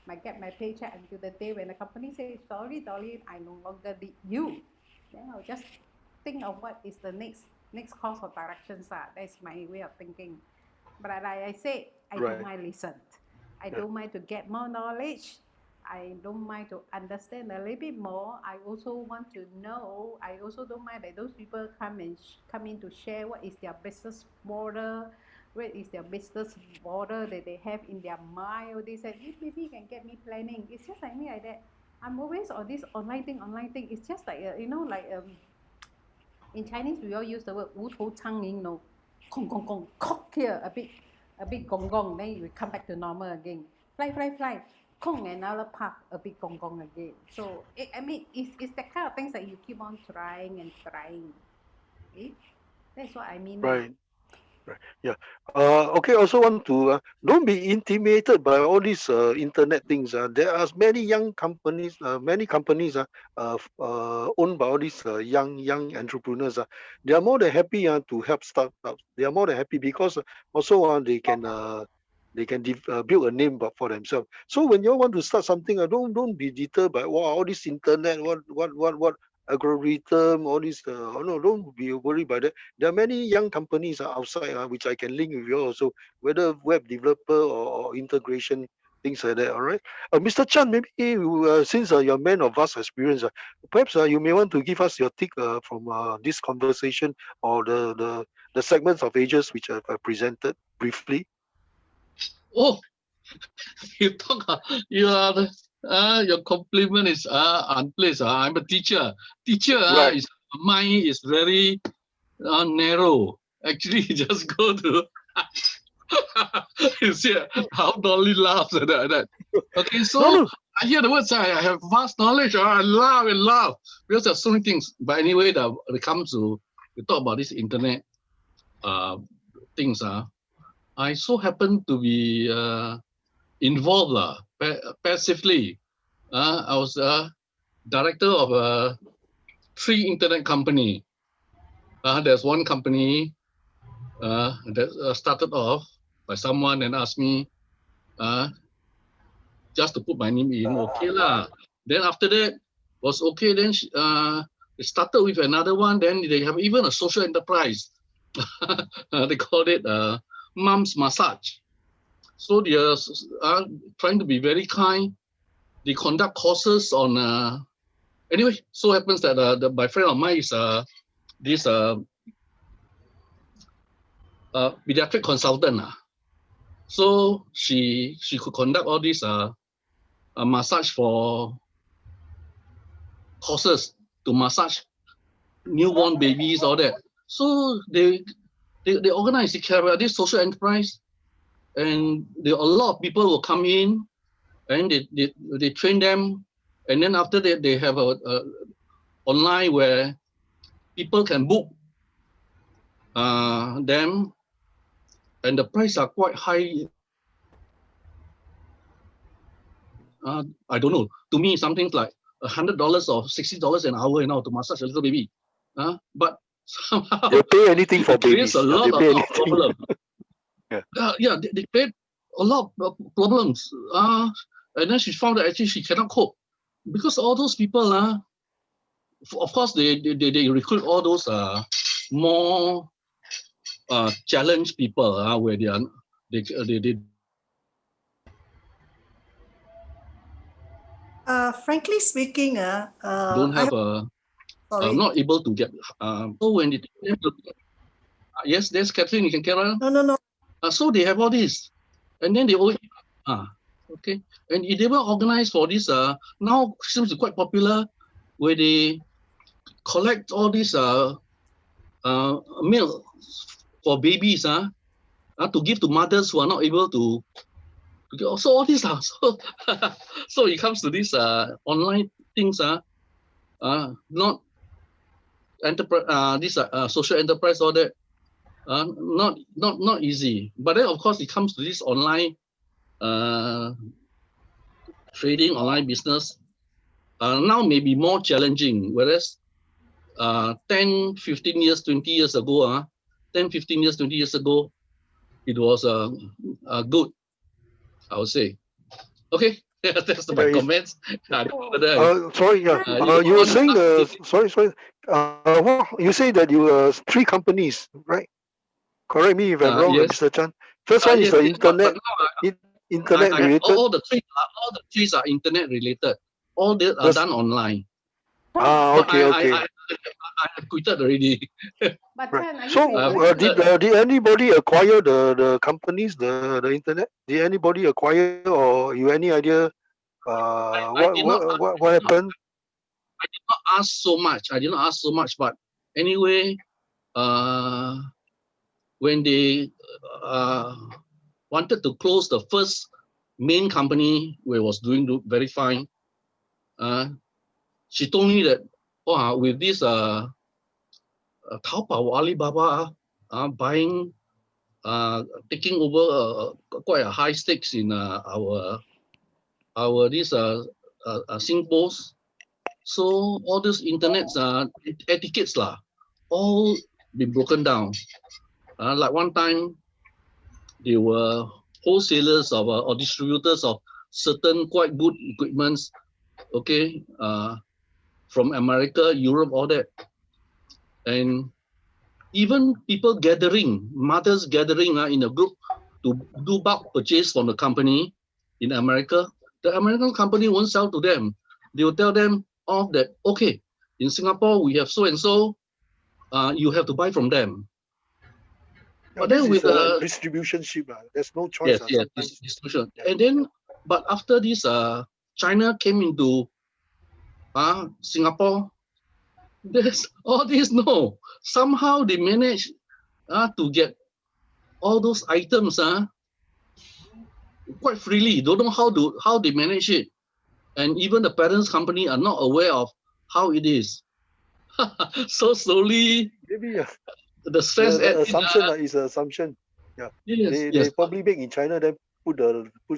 I get my paycheck until the day when the company says, sorry, Dolly, I no longer need you. Then I'll just think of what is the next course of directions. That's my way of thinking. But like I said, I don't Right. mind listen. I Yeah. don't mind to get more knowledge. I don't mind to understand a little bit more. I also want to know. I also don't mind that those people come in to share what is their business model, what is their business model that they have in their mind. Or they said, maybe you can get me planning. It's just like me like that. I'm always on this online thing. It's just like in Chinese, we all use the word 无头苍蝇, no, kong kong kong, cock here a bit gong gong, then you come back to normal again. Fly, kong another path, a bit gong gong again. So I mean, it's the kind of things that you keep on trying and trying. Okay? That's what I mean. Right. Right. Yeah. Okay. Also want to don't be intimidated by all these internet things. There are many companies owned by all these young entrepreneurs. They are more than happy to help startups. They are more than happy because also they can build a name for themselves. So when you want to start something, don't be deterred by wow, all this internet, what algorithm, all this. Oh no, don't be worried by that. There are many young companies outside which I can link with you also, whether web developer or integration things like that. All right, Mr. Chan, maybe since you're a man of vast experience, perhaps you may want to give us your take from this conversation or the segments of ages which I've presented briefly. Oh, you talk, you are, your compliment is unplaced. I'm a teacher. Teacher Right. is mind is very narrow. Actually, just go to. You see how Dolly laughs at that. Okay, so No. I hear the words. I have vast knowledge. I laugh and laugh because there's so many things. But anyway, when it comes to you talk about this internet things. I so happen to be involved passively. I was director of 3 internet company. There's one company that started off by someone and asked me just to put my name in. Okay lah. Then after that was okay. Then they started with another one. Then they have even a social enterprise. They called it Mom's Massage. So they are trying to be very kind. They conduct courses on. Anyway, so happens that my friend of mine is this pediatric consultant. So she could conduct all these massage for courses to massage newborn babies, all that. So they organize, they carry this social enterprise, and a lot of people will come in, and they train them, and then after that they have a online where people can book them, and the price are quite high. I don't know. To me, something like $100 or $60 an hour, to massage a little baby. But somehow They pay anything for it creates babies. a lot of problems. Yeah. They paid a lot of problems. And then she found that actually she cannot cope because all those people, of course, they recruit all those more challenge people where they Frankly speaking, don't I have sorry. not able to get so when they yes, there's Catherine, you can carry on. No. So they have all this, and then they always okay, and they were organized for this now seems quite popular, where they collect all these milk for babies to give to mothers who are not able to get. So all this so so it comes to this online things not enterprise this social enterprise, all that not easy. But then of course it comes to this online trading, online business now may be more challenging, whereas 10, 15 years, 20 years ago 10, 15 years, 20 years ago, it was good, I would say. Okay, that's my comments. I don't know whether Sorry, yeah. You were saying, sorry. You say that you 3 companies, right? Correct me if I'm wrong, yes, Mr. Chan. First one is yes, the yes, but internet, now internet I related. all the three are internet related. All they are done online. But Okay. I have quitted already. But Right. Chan, are you So referring did anybody acquire the companies, the internet? Did anybody acquire, or you any idea I did not what happened? ask so much. I did not ask so much, but anyway, when they wanted to close the first main company where was doing very fine, she told me that with this Taobao Alibaba buying taking over quite a high stakes in our this Singpost. So all these internets etiquettes all been broken down. Like one time, they were wholesalers of or distributors of certain quite good equipments, okay, from America, Europe, all that, and even people gathering, mothers gathering in a group to do bulk purchase from the company in America. The American company won't sell to them. They will tell them off that, okay, in Singapore we have so and so, you have to buy from them. Yeah, But this then is with a distribution ship. There's no choice. yes, Sometimes. distribution. Yeah. And then, but after this, China came into Singapore. There's all this no. Somehow they managed to get all those items quite freely. Don't know how they manage it, and even the parents company are not aware of how it is. So slowly Maybe the stress the assumption is an assumption. Yeah. yes, They yes, probably make in China, then put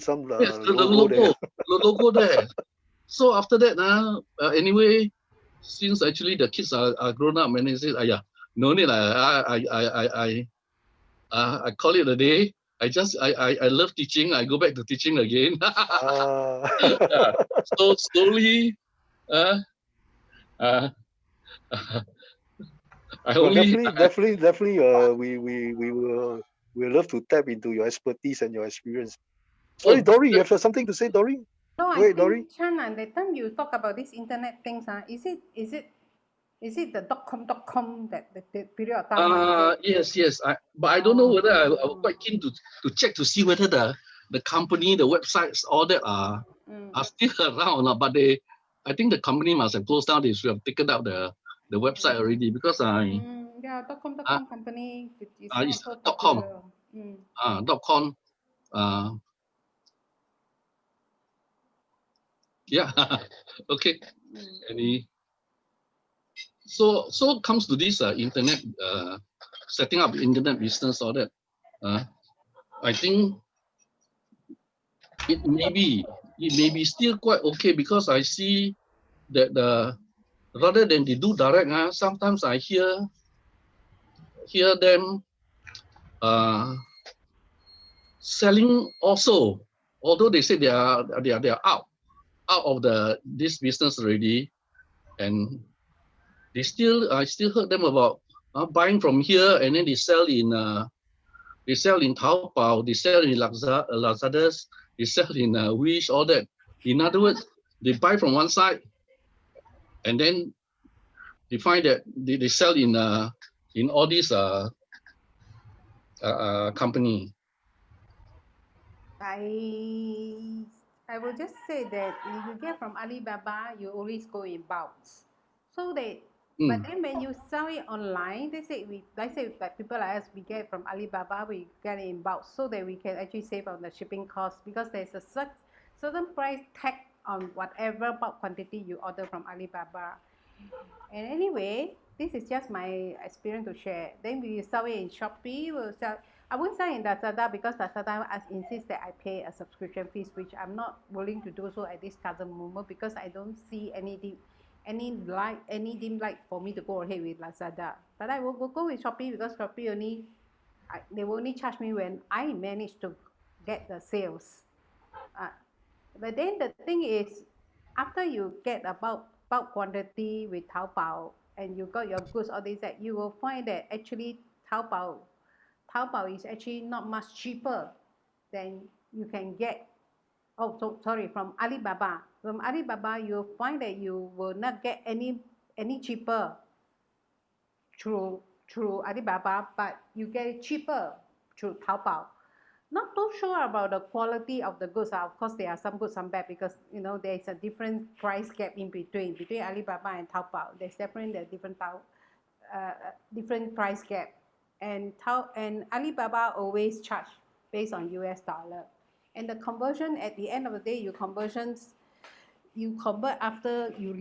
some yes, the logo there. logo there. So after that anyway, since actually the kids are grown up, and they say, yeah, no need, I call it a day. I love teaching. I go back to teaching again. So slowly, uh, uh, I Well, only definitely. We love to tap into your expertise and your experience. Sorry, oh Dory, you have something to say, Dory? No, Go I ahead, Dory. think Chan, that time you talk about this internet things, is it the .com that period of time? yes. But I don't know whether I was Oh. quite keen to check to see whether the company, the websites, all that are still around or not. But I think the company must have closed down. They should have taken out the website already, because Yeah, .com uh, company is not it's so .com popular. .com yeah. Okay. Any so comes to this internet setting up internet business, all that. I think it may be still quite okay, because I see that rather than they do direct, sometimes I hear them selling also, although they say they are out of this business already, and I still heard them about buying from here and then they sell in Taobao, they sell in Lazadas, they sell in Wish, all that. In other words, they buy from one side and then they find that they sell in all these company. I will just say that if you get from Alibaba, you always go in bulks. So they, but then when you sell it online, let's say like people like us, we get from Alibaba, we get it in bulk so that we can actually save on the shipping cost because there's a certain price tag on whatever bulk quantity you order from Alibaba. And anyway, this is just my experience to share. Then we sell it in Shopee. We'll sell. I won't sell in Lazada because Lazada insists that I pay a subscription fees, which I'm not willing to do so at this current moment because I don't see anything like for me to go ahead with Lazada. But I will go with Shopee because Shopee they will only charge me when I manage to get the sales. Uh, but then the thing is, after you get about bulk quantity with Taobao and you got your goods, all this, that you will find that actually Taobao is actually not much cheaper than you can get. Oh, so sorry, from Alibaba. From Alibaba, you'll find that you will not get any cheaper through Alibaba, but you get it cheaper through Taobao. Not too sure about the quality of the goods. Of course, there are some good, some bad because there is a different price gap between Alibaba and Taobao. There's definitely a different price gap, and Alibaba always charge based on US dollar, and the conversion at the end of the day, you convert after you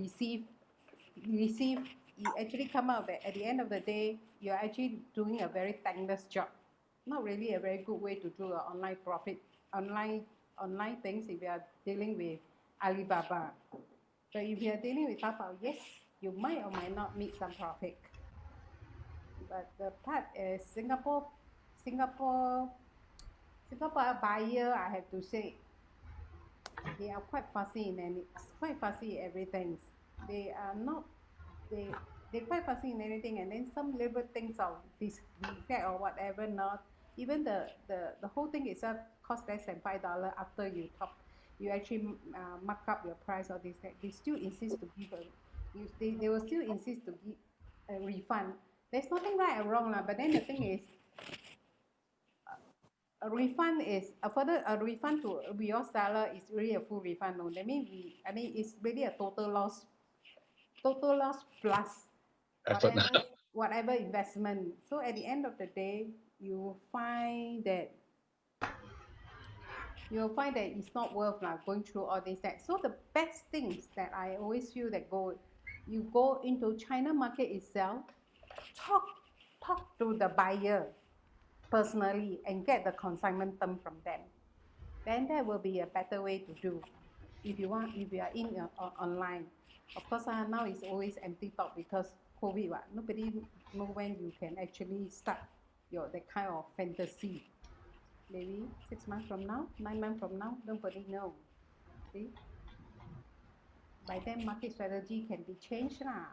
actually come out that at the end of the day, you're actually doing a very thankless job. Not really a very good way to do an online things if you are dealing with Alibaba. But if you are dealing with Taobao, yes, you might or might not make some profit. But the part is Singapore buyer, I have to say, they are quite fussy in everything. They are not they're quite fussy in anything, and then some little things of this defect or whatever not. Even the whole thing itself costs less than $5 after you actually mark up your price or this that. They still insist to give they will still insist to give a refund. There's nothing right or wrong lah, but then the thing is a refund is a refund to your seller is really a full refund. No, that means it's really a total loss plus Effort. whatever investment. So at the end of the day, you find that it's not worth going through all this that. So the best things that I always feel that you go into China market itself, talk to the buyer personally and get the consignment term from them. Then that will be a better way to do if you are in online. Of course, now it's always empty talk because COVID. Nobody know when you can actually start that kind of fantasy. Maybe 6 months from now, 9 months from now, nobody know. See, by then market strategy can be changed lah.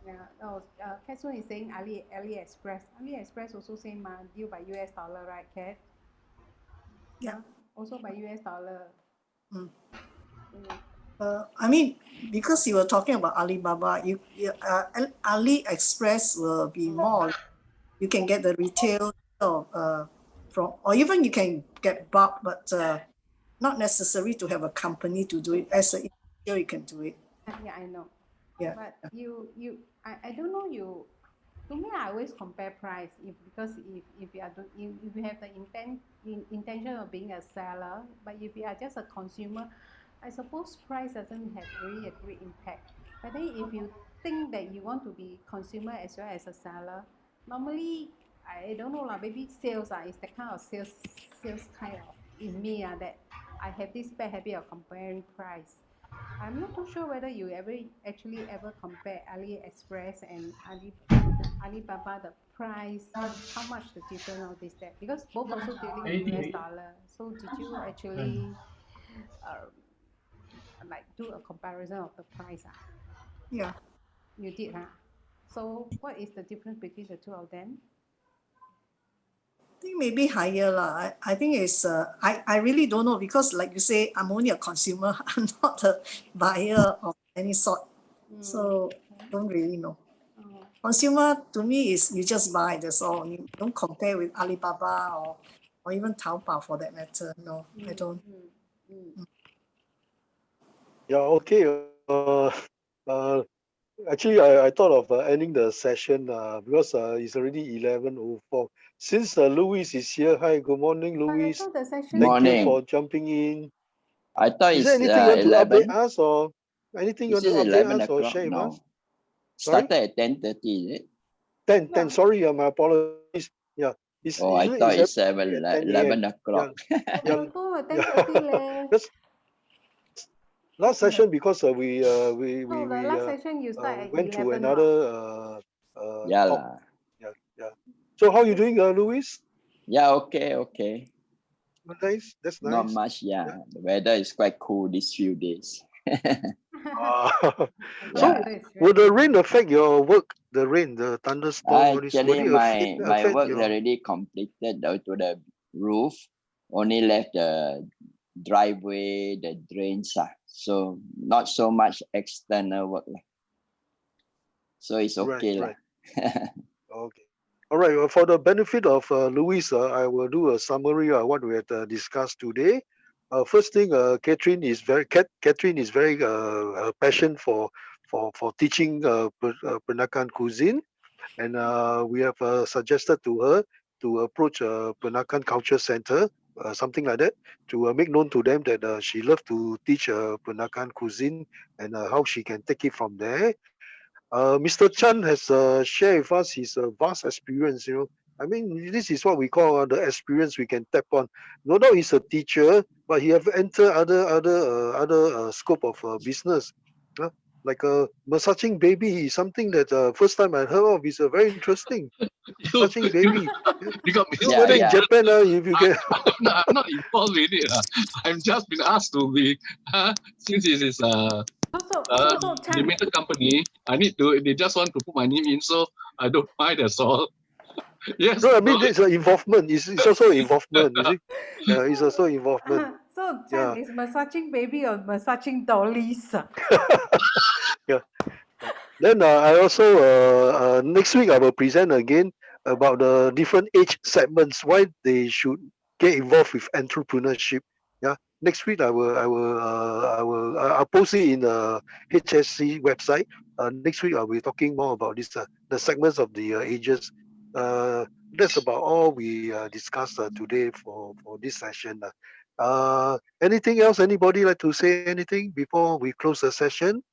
Yeah. Oh, Catherine is saying AliExpress. AliExpress also same deal by US dollar, right, Kat? Yeah. Also by US dollar. Mm. I mean, because you were talking about Alibaba, AliExpress will be more. You can get the retail from, or even you can get bulk, but not necessary to have a company to do it. As an individual, you can do it. Yeah, I know. Yeah. But I don't know you. To me, I always compare price because if you if you have the intention of being a seller, but if you are just a consumer, I suppose price doesn't have really a great impact. But then if you think that you want to be consumer as well as a seller, normally I don't know lah, maybe sales is the kind of sales kind of in me that I have this bad habit of comparing price. I'm not too sure whether you ever compare AliExpress and Alibaba, the price, how much the difference of this that, because both also dealing in US dollar. So did you actually like do a comparison of the price? Yeah. You did, huh? So what is the difference between the two of them? I think maybe higher lah. I think it's I really don't know because like you say, I'm only a consumer. I'm not a buyer of any sort. So don't really know. Oh. Consumer to me is you just buy, that's all. You don't compare with Alibaba or even Taobao for that matter. No, I don't. Yeah, okay. Actually, I thought of ending the session because it's already 11:04. Since Louis is here, hi, good morning, But I Louis. thought the session. Thank you Morning. for jumping in. I thought Is there it's anything you want to update 11. us or anything you This want to is update 11 us or o'clock share with us? now. Sorry? Started at 10:30, is it? 10. Sorry, my apologies. Yeah, it's Oh, I usually thought it's every at 10 a.m. 11 Yeah, o'clock. yeah, Confirm at yeah. 10:30 leh. That's last session because we No, the last session you start at went to 11. another Yeah talk. lah. Yeah, yeah. So how you doing, Louis? Yeah, okay. Nice. That's Not nice. much, yeah. The weather is quite cool these few days. So will the rain affect your work? The rain, the thunderstorm, all this, will Actually, it my affect work your? already completed to the roof. Only left the driveway, the drains. So not so much external work lah. So it's okay lah. Right. Okay. All right. Well, for the benefit of Louis, I will do a summary of what we had discussed today. First thing, Catherine is very passionate for teaching Peranakan cuisine, and we have suggested to her to approach Peranakan Culture Center, something like that, to make known to them that she loves to teach Peranakan cuisine and how she can take it from there. Mr. Chan has shared with us his vast experience. I mean, this is what we call the experience we can tap on. No doubt he's a teacher, but he have entered other scope of business. Uh, like a massaging baby is something that first time I heard of. Is very interesting. Massaging baby. You got me. Whether in Japan, if you can. I'm not involved in it. I'm just been asked to be, since it is a Chan, limited company, they just want to put my name in, so I don't mind, that's all. Yes. No, I mean it's an involvement. It's also involvement. You see, it's also involvement. so Yeah. Chan is massaging baby or massaging dollies? Yeah. Then I also next week I will present again about the different age segments, why they should get involved with entrepreneurship. Yeah. Next week I'll post it in the HSC website. Next week I'll be talking more about this the segments of the ages. That's about all we discussed today for this session. Anything else? Anybody like to say anything before we close the session?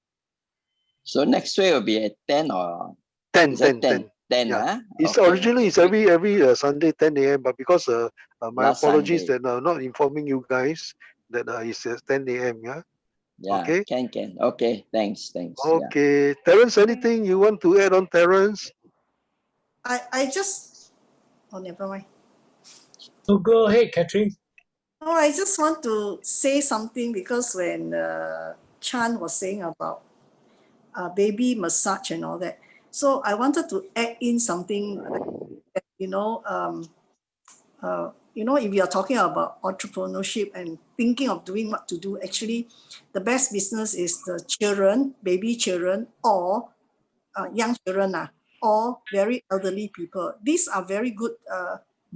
So next week will be at 10 or 10, is that 10. 10? Yeah. It's Okay. originally it's every Sunday 10 a.m. But because my Last apologies Sunday. that not informing you guys that it's 10 a.m. Yeah. Yeah, Okay. can. Okay, thanks. Yeah. Okay. Terence, anything you want to add on, Terence? I just, oh, never mind. So go ahead, Catherine. No, I just want to say something because when Chan was saying about baby massage and all that, so I wanted to add in something like, if you are talking about entrepreneurship and thinking of doing what to do, actually, the best business is the children, baby children, or young children, or very elderly people. These are very good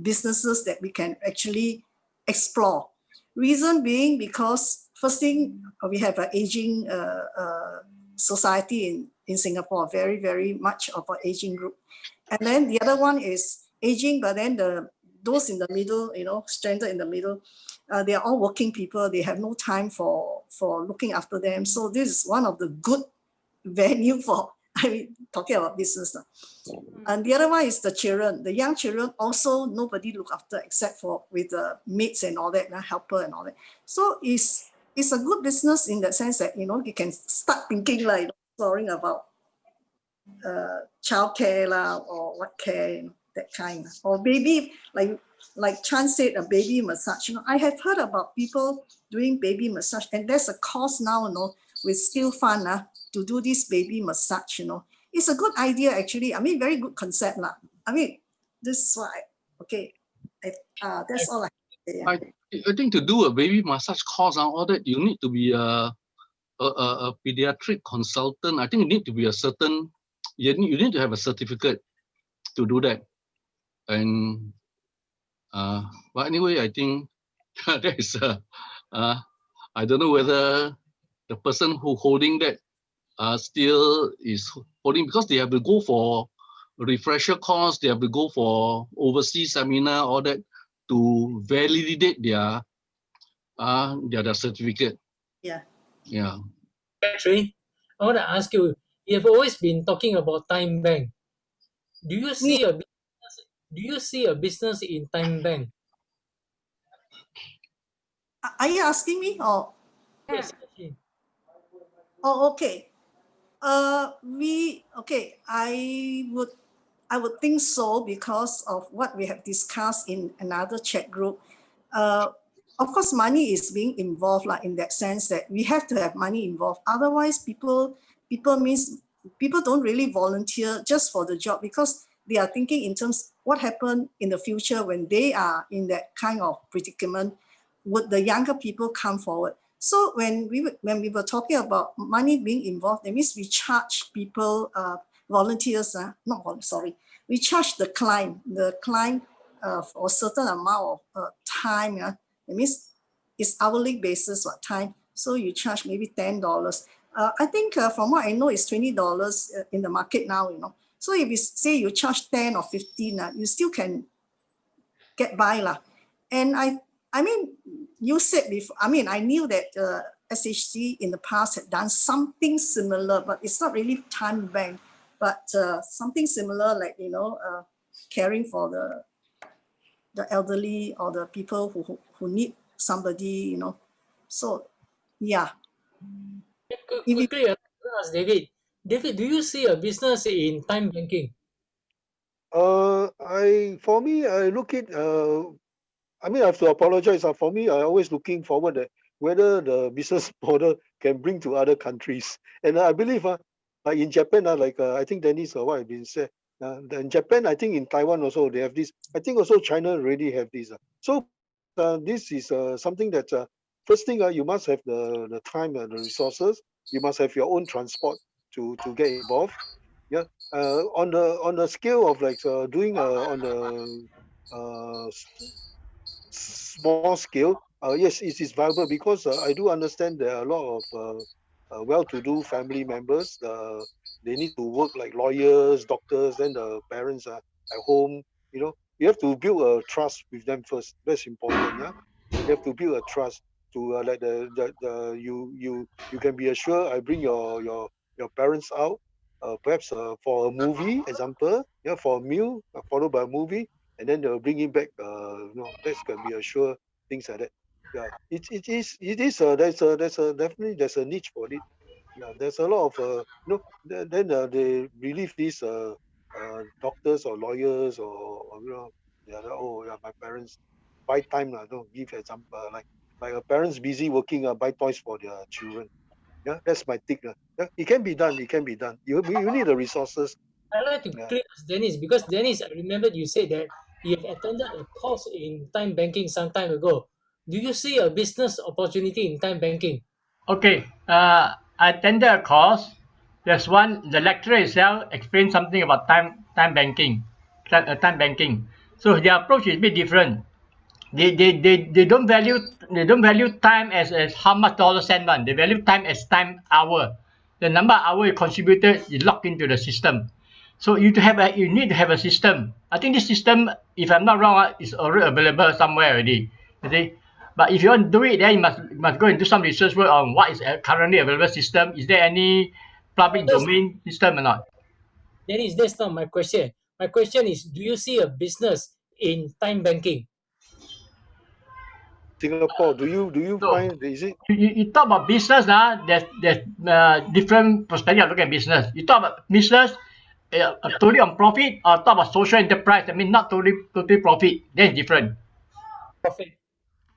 businesses that we can actually explore. Reason being because first thing, we have an aging society in Singapore, very, very much of an aging group. And then the other one is aging, but then those in the middle, stranded in the middle, they are all working people. They have no time for looking after them. So this is one of the good venue for, talking about business. And the other one is the children. The young children also nobody look after except for with the maids and all that, helper and all that. So it's a good business in that sense that, you can start thinking like exploring about childcare or what care, that kind. Or baby, like Chan said, a baby massage. I have heard about people doing baby massage, and there's a course now, with Skill Fund to do this baby massage. it's a good idea actually. I mean, very good concept lah. I mean, this is why. Okay, that's all I have to say. I think to do a baby massage course and all that, you need to be a pediatric consultant. I think you need to be a certain, you need to have a certificate to do that. And but anyway, I think that is I don't know whether the person who holding that still is holding, because they have to go for refresher course, they have to go for overseas seminar, all that to validate their certificate. Yeah. Yeah. Catherine, I want to ask you, you have always been talking about time bank. Do you Me, see a business, in time bank? are you asking me or? Yes, Catherine. Oh, okay. I would think so because of what we have discussed in another chat group. Of course, money is being involved, like in that sense that we have to have money involved. Otherwise, people don't really volunteer just for the job because they are thinking in terms what happened in the future when they are in that kind of predicament. Would the younger people come forward? So when we were talking about money being involved, that means we charge people, volunteers, we charge the client for a certain amount of time. That means it's hourly basis or time. So you charge maybe $10. I think from what I know, it's $20 in the market now. So if you say you charge 10 or 15, you still can get by lah. And I mean, you said before, I mean, I knew that SHG in the past had done something similar, but it's not really time bank, but something similar, like, caring for the elderly or the people who need somebody, So, yeah. Quickly, I want to ask David. David, do you see a business in time banking? For me, I look at I mean, I have to apologize. For me, I always looking forward that whether the business model can bring to other countries. And I believe, like in Japan, like I think Dennis or what have been said. In Japan, I think in Taiwan also they have this. I think also China already have this. So this is something that first thing you must have the time and the resources. You must have your own transport to get involved. Yeah. On the scale of like doing on the small scale, yes, it is viable because I do understand there are a lot of well-to-do family members. They need to work like lawyers, doctors, then the parents are at home. You have to build a trust with them first. That's important. Yeah, you have to build a trust to like you can be assured. I bring your parents out, perhaps for a movie, example, yeah, for a meal, followed by a movie, and then they'll bring it back. That's can be assured, things like that. Yeah, it is. Definitely there's a niche for it. Yeah, there's a lot of then they relieve these doctors or lawyers or oh yeah, my parents buy time don't give example like a parents busy working buy toys for their children. Yeah, that's my take. Yeah, it can be done. It can be done. You need the resources. I'd like to Yeah. quickly ask Dennis, because Dennis, I remembered you said that you have attended a course in time banking some time ago. Do you see a business opportunity in time banking? Okay, I attended a course. There's one, the lecturer itself explained something about time banking, time banking. So their approach is a bit different. They don't value time as how much dollar cent one. They value time as time hour. The number of hour you contributed is locked into the system. So you need to have a system. I think this system, if I'm not wrong, is already available somewhere already. You see, but if you want to do it, then you must go and do some research work on what is a currently available system. Is there any public That's, domain system or not? Dennis, that's not my question. My question is, do you see a business in time banking? Singapore, do you So find is it you talk about business there's different perspective of looking at business. You talk about business totally on profit or talk about social enterprise. I mean not totally profit. That's different. Profit.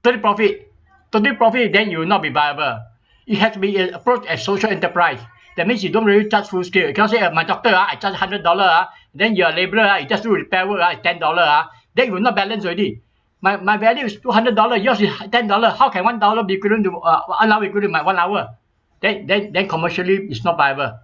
Totally profit. Totally profit, then you will not be viable. It has to be approached as social enterprise. that means you don't really charge full scale. You cannot say, my doctor, I charge $100, then you're a laborer, you just do repair work, it's $10. Then it will not balance already. My value is $200, yours is $10. How can $1 be equivalent to 1 hour equivalent to my 1 hour? Then commercially it's not viable.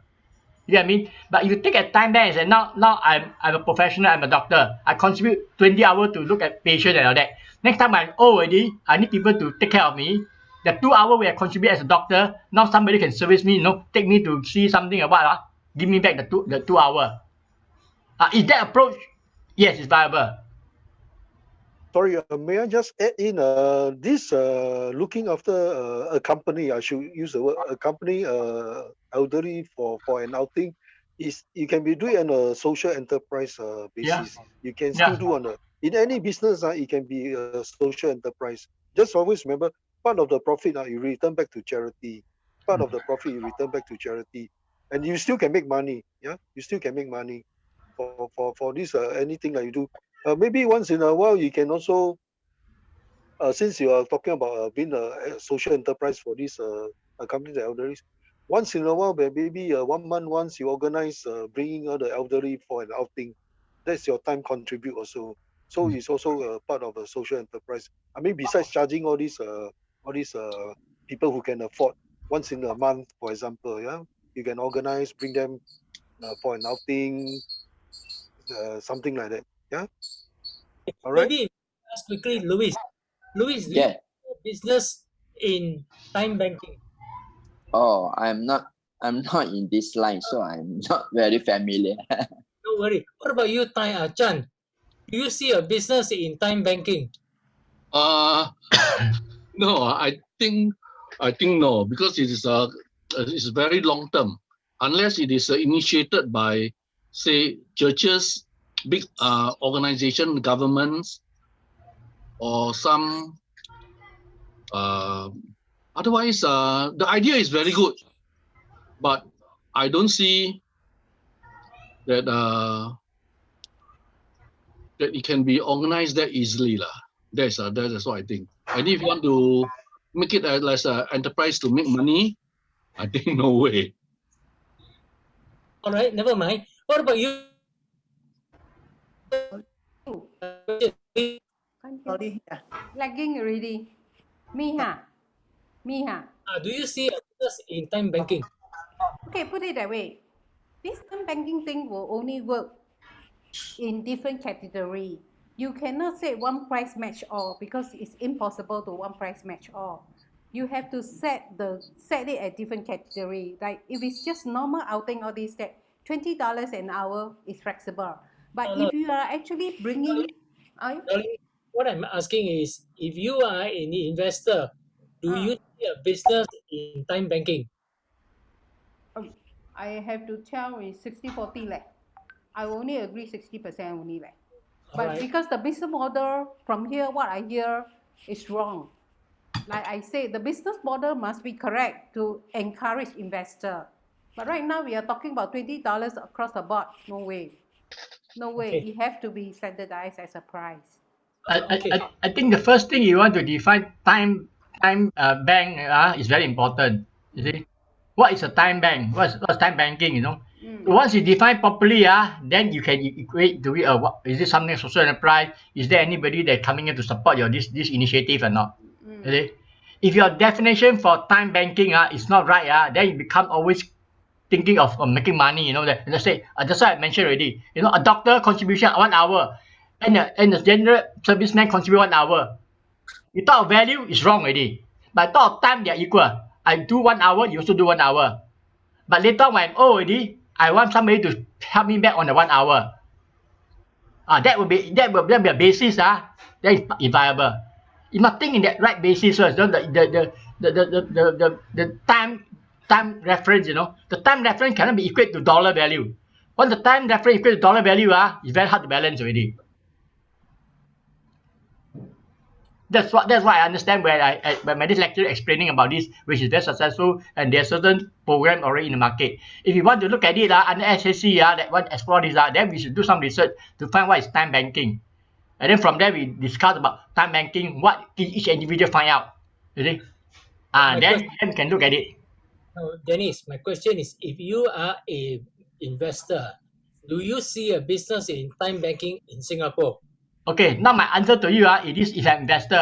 You get what I mean? But if you take a time bank and say, now I'm a professional, I'm a doctor. I contribute 20 hours to look at patients and all that. Next time I'm old already, I need people to take care of me. The 2 hours where I contribute as a doctor, now somebody can service me, take me to see something or what, give me back the 2 hour. Is that approach? Yes, it's viable. Sorry, may I just add in this looking after a company, I should use the word a company, elderly for an outing, is you can be doing on a social enterprise basis. You can still do on in any business, it can be a social enterprise. Just always remember, part of the profit you return back to charity. Part of the profit you return back to charity, and you still can make money. Yeah, you still can make money for this anything that you do. Maybe once in a while you can also, since you are talking about being a social enterprise for this accompanying the elderly, once in a while, maybe 1 month once you organize bringing all the elderly for an outing. That's your time contribute also. So it's also part of a social enterprise. I mean, besides charging all these people who can afford once in a month, for example, yeah, you can organize, bring them for an outing, something like that. Yeah. All right. Maybe ask quickly, Louis. Louis, do you Yeah. do business in time banking? Oh, I'm not in this line, so I'm not very familiar. Don't worry. What about you, Chan? Do you see a business in time banking? No, I think no, because it's very long term. Unless it is initiated by, say, churches, big organization, governments, or some. Otherwise, the idea is very good, but I don't see that that it can be organized that easily, lah. That's what I think. And if you want to make it as an enterprise to make money, I think no way. All right, never mind. What about you? Can't hear. Sorry, yeah. Lagging already. Me, ha? Me, ha? Do you see a business in time banking? Okay, put it that way. This time banking thing will only work in different category. You cannot say one price match all because it's impossible to one price match all. You have to set it at different category. Like if it's just normal outing, all this, that $20 an hour is flexible. But No, if you are actually bringing, Dolly, what I'm asking is, if you are an investor, do you see a business in time banking? I have to tell it's 60-40 leh. I only agree 60% only leh. All But right. because the business model from here, what I hear is wrong. Like I said, the business model must be correct to encourage investor. But right now we are talking about $20 across the board. No way. No way. Okay. It have to be standardized as a price. Okay. I think the first thing you want to define time bank is very important. You see, what is a time bank? What's time banking? Once you define properly, then you can equate to it. What is it? Something social enterprise? Is there anybody that coming in to support your this initiative or not? You see, if your definition for time banking is not right, then you become always thinking of making money. That let's say that's why I mentioned already. A doctor contribution 1 hour, and the general serviceman contribute 1 hour. You thought of value is wrong already. But thought of time, they are equal. I do 1 hour, you also do 1 hour. But later when I'm old already, I want somebody to help me back on the 1 hour. That will be a basis. That is viable. You must think in that right basis first. The time reference. The time reference cannot be equal to dollar value. Once the time reference equal to dollar value, it's very hard to balance already. That's what I understand when my this lecturer explaining about this, which is very successful, and there's certain program already in the market. If you want to look at it under SSC, that want to explore this, then we should do some research to find what is time banking, and then from there we discuss about time banking, what each individual find out. You see, then we can look at it. Now, Dennis, my question is, if you are a investor, do you see a business in time banking in Singapore? Okay, now my answer to you it is if I'm an investor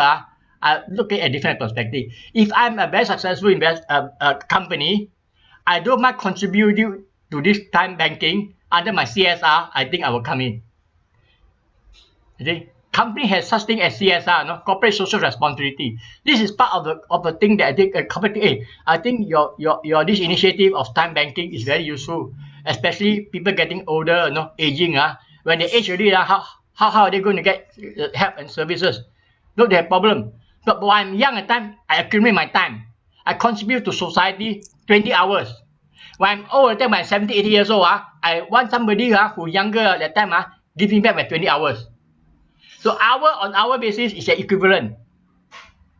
I look at a different perspective. If I'm a very successful company, I don't mind contributing to this time banking under my CSR. I think I will come in. You see, company has such thing as CSR, no? Corporate social responsibility. This is part of the thing that I think a company. Hey, I think your this initiative of time banking is very useful, especially people getting older, aging. When they age already, how are they going to get help and services? No, they have problem. But when I'm young at time, I accumulate my time. I contribute to society 20 hours. When I'm old at time, when I'm 70, 80 years old, I want somebody who younger at that time, give me back my 20 hours. So hour on hour basis is the equivalent.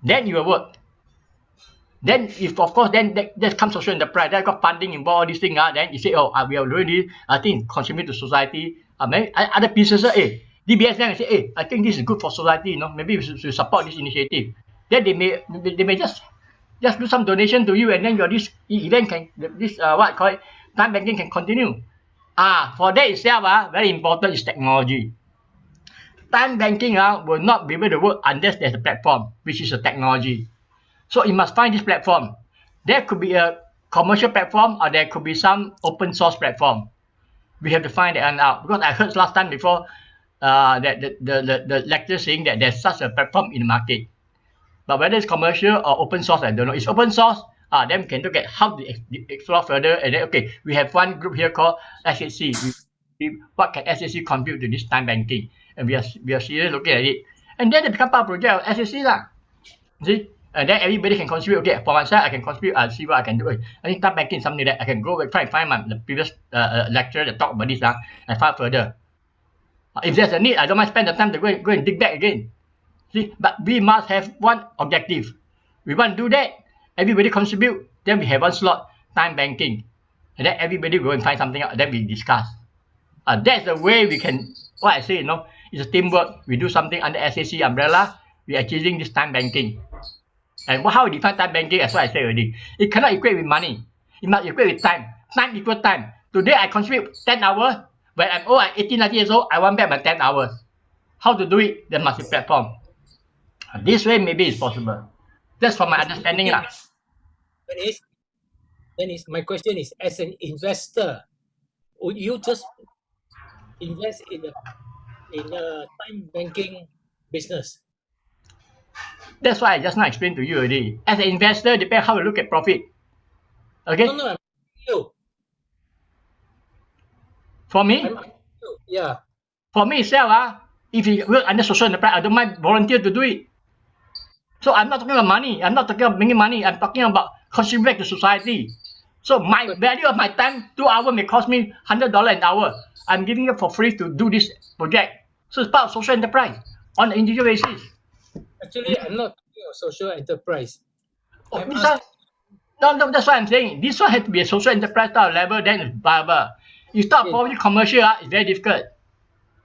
Then you will work. Then if of course then that comes social enterprise, that got funding involved, all these things, then you say, oh, we are doing this, I think contribute to society. Maybe other pieces, DBS then say, I think this is good for society, maybe we should support this initiative. Then they may just do some donation to you, and then your this event can this what call it time banking can continue. For that itself, very important is technology. Time banking will not be able to work unless there's a platform, which is a technology. So you must find this platform. There could be a commercial platform or there could be some open source platform. We have to find that out because I heard last time before that the lecturer saying that there's such a platform in the market. But whether it's commercial or open source, I don't know. It's open source. Then we can look at how to explore further. And then, okay, we have one group here called SHC. What can SHC contribute to this time banking? And we are seriously looking at it. And then they become part of project of SHC lah. See? And then everybody can contribute. Okay, for myself, I can contribute. I'll see what I can do. I think time banking is something that I can go try and find the previous lecturer that talked about this and find further. If there's a need, I don't mind spend the time to go and dig back again. See, but we must have one objective. We want to do that. Everybody contribute. Then we have one slot, time banking, and then everybody go and find something out. Then we discuss. That's the way we can. What I say, it's a teamwork. We do something under SAC umbrella. We are achieving this time banking. And how we define time banking? As what I said already, it cannot equate with money. It must equate with time. Time equal time. Today I contribute 10 hours. When I'm old, 18, 19 years old, I want back my 10 hours. How to do it? There must be platform. This way maybe it's possible. That's from my understanding. Dennis, my question is, as an investor, would you just invest in a time banking business? That's why I just now explained to you already. As an investor, depends how you look at profit. Okay? No, I'm you. For me? Yeah. For me itself, if you work under social enterprise, I don't mind volunteer to do it. So I'm not talking about money. I'm not talking about making money. I'm talking about contributing back to society. So my value of my time, 2 hours may cost me $100 an hour. I'm giving it for free to do this project. So it's part of social enterprise on an individual basis. Actually, I'm not talking of social enterprise. No, that's what I'm saying. This one has to be a social enterprise style level, then it's viable. You start probably commercial, it's very difficult.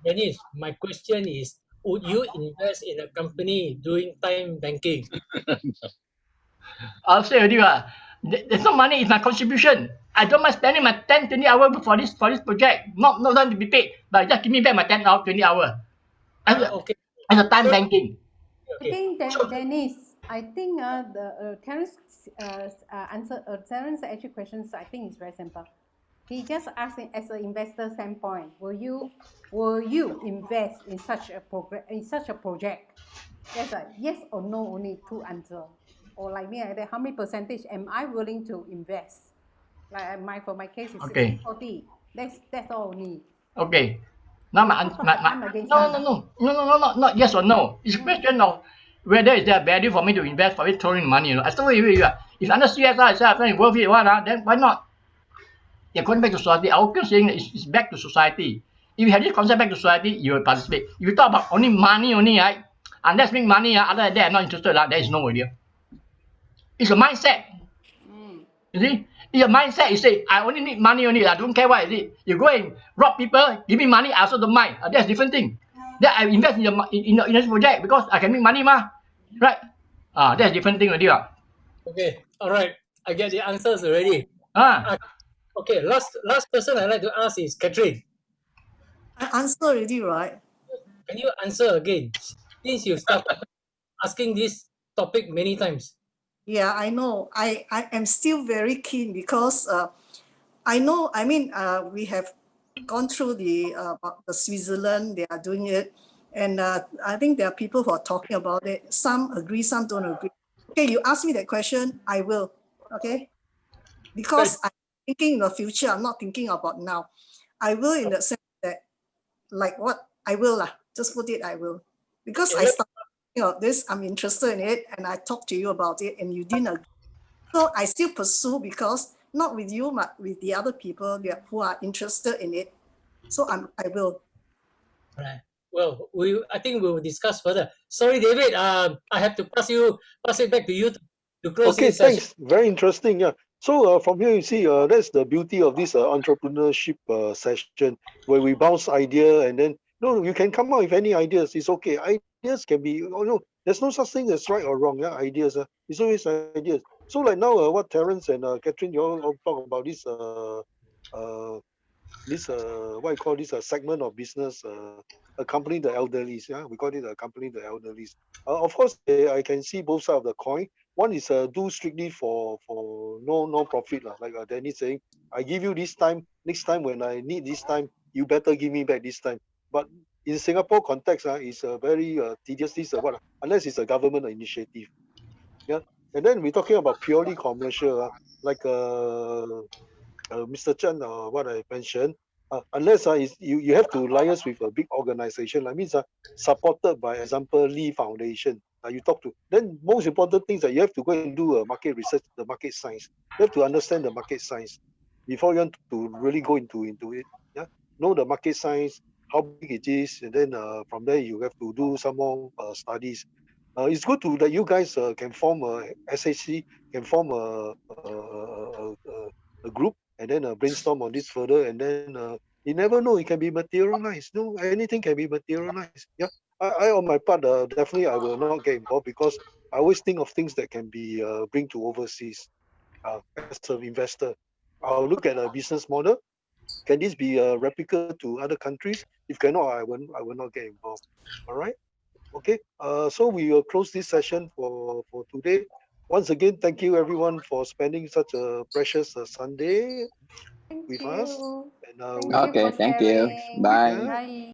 Dennis, my question is, would you invest in a company doing time banking? I'll say already, there's no money, it's my contribution. I don't mind spending my 10, 20 hours for this project. Not done to be paid, but just give me back my 10 hours, 20 hours. As a time banking. I think Dennis, I think the Terence answer Terence actually questions, I think it's very simple. He just asking as an investor standpoint, will you invest in such a project? That's a yes or no only two answer. Or like me, how many percentage am I willing to invest? Like for my case, it's 60-40. That's all only. Okay. Now no, not yes or no. It's a question of whether is there value for me to invest for it throwing money. I still if under CSR itself it's worth it, then why not? You're going back to society. Our keep saying it's back to society. If you have this concept back to society, you will participate. If you talk about only money, right? Unless make money, other than that, I'm not interested. There is no idea. It's a mindset. You see? It's a mindset. You say, I only need money only. I don't care what is it. You go and rob people, give me money, I also don't mind. That's a different thing. Then I invest in this project because I can make money, right? That's a different thing already. Okay, all right. I get the answers already. Ah, Okay, last person I'd like to ask is Catherine. I answer already, right? Can you answer again? Since you started asking this topic many times. Yeah, I know. I am still very keen because I know. I mean, we have gone through the Switzerland. They are doing it, and I think there are people who are talking about it. Some agree, some don't agree. Okay, you ask me that question, I will. Okay, because I'm thinking in the future. I'm not thinking about now. I will in the sense that, like what I will lah. Just put it. I will, because I started thinking of this. I'm interested in it, and I talked to you about it, and you didn't agree. So I still pursue because not with you, but with the other people who are interested in it. So I will. Right. Well, I think we will discuss further. Sorry, David. I have to pass it back to you to close Okay, this session. thanks. Very interesting. Yeah. So from here you see, that's the beauty of this entrepreneurship session where we bounce idea and then no, you can come out with any ideas. It's okay. Ideas can be. Oh no, there's no such thing as right or wrong. Yeah, ideas. It's always ideas. So like now, what Terence and Catherine, you all talk about this uh what you call this a segment of business accompanying the elderlies. Yeah, we call it accompanying the elderlies. Of course, I can see both sides of the coin. One is do strictly for no profit lah. Like Danny saying, I give you this time. Next time when I need this time, you better give me back this time. But in Singapore context, it's a very tedious. This what unless it's a government initiative. Yeah, and then we're talking about purely commercial, like Mr. Chen, what I mentioned, unless you have to liaise with a big organization, that means supported by example Lee Foundation. You talk to then most important things that you have to go and do a market research, the market science. You have to understand the market science before you want to really go into it. Yeah, know the market science, how big it is, and then from there you have to do some more studies. It's good to that you guys can form a SHC, can form a group and then brainstorm on this further, and then you never know, it can be materialized. No, anything can be materialized. Yeah, I on my part definitely I will not get involved because I always think of things that can be bring to overseas. As an investor, I'll look at a business model. Can this be a replica to other countries? If cannot, I will not get involved. All right. Okay, so we will close this session for today. Once again, thank you everyone for spending such a precious Sunday Thank with us. you. And Thank we you Okay, for thank you. sharing. Bye. yeah, Bye.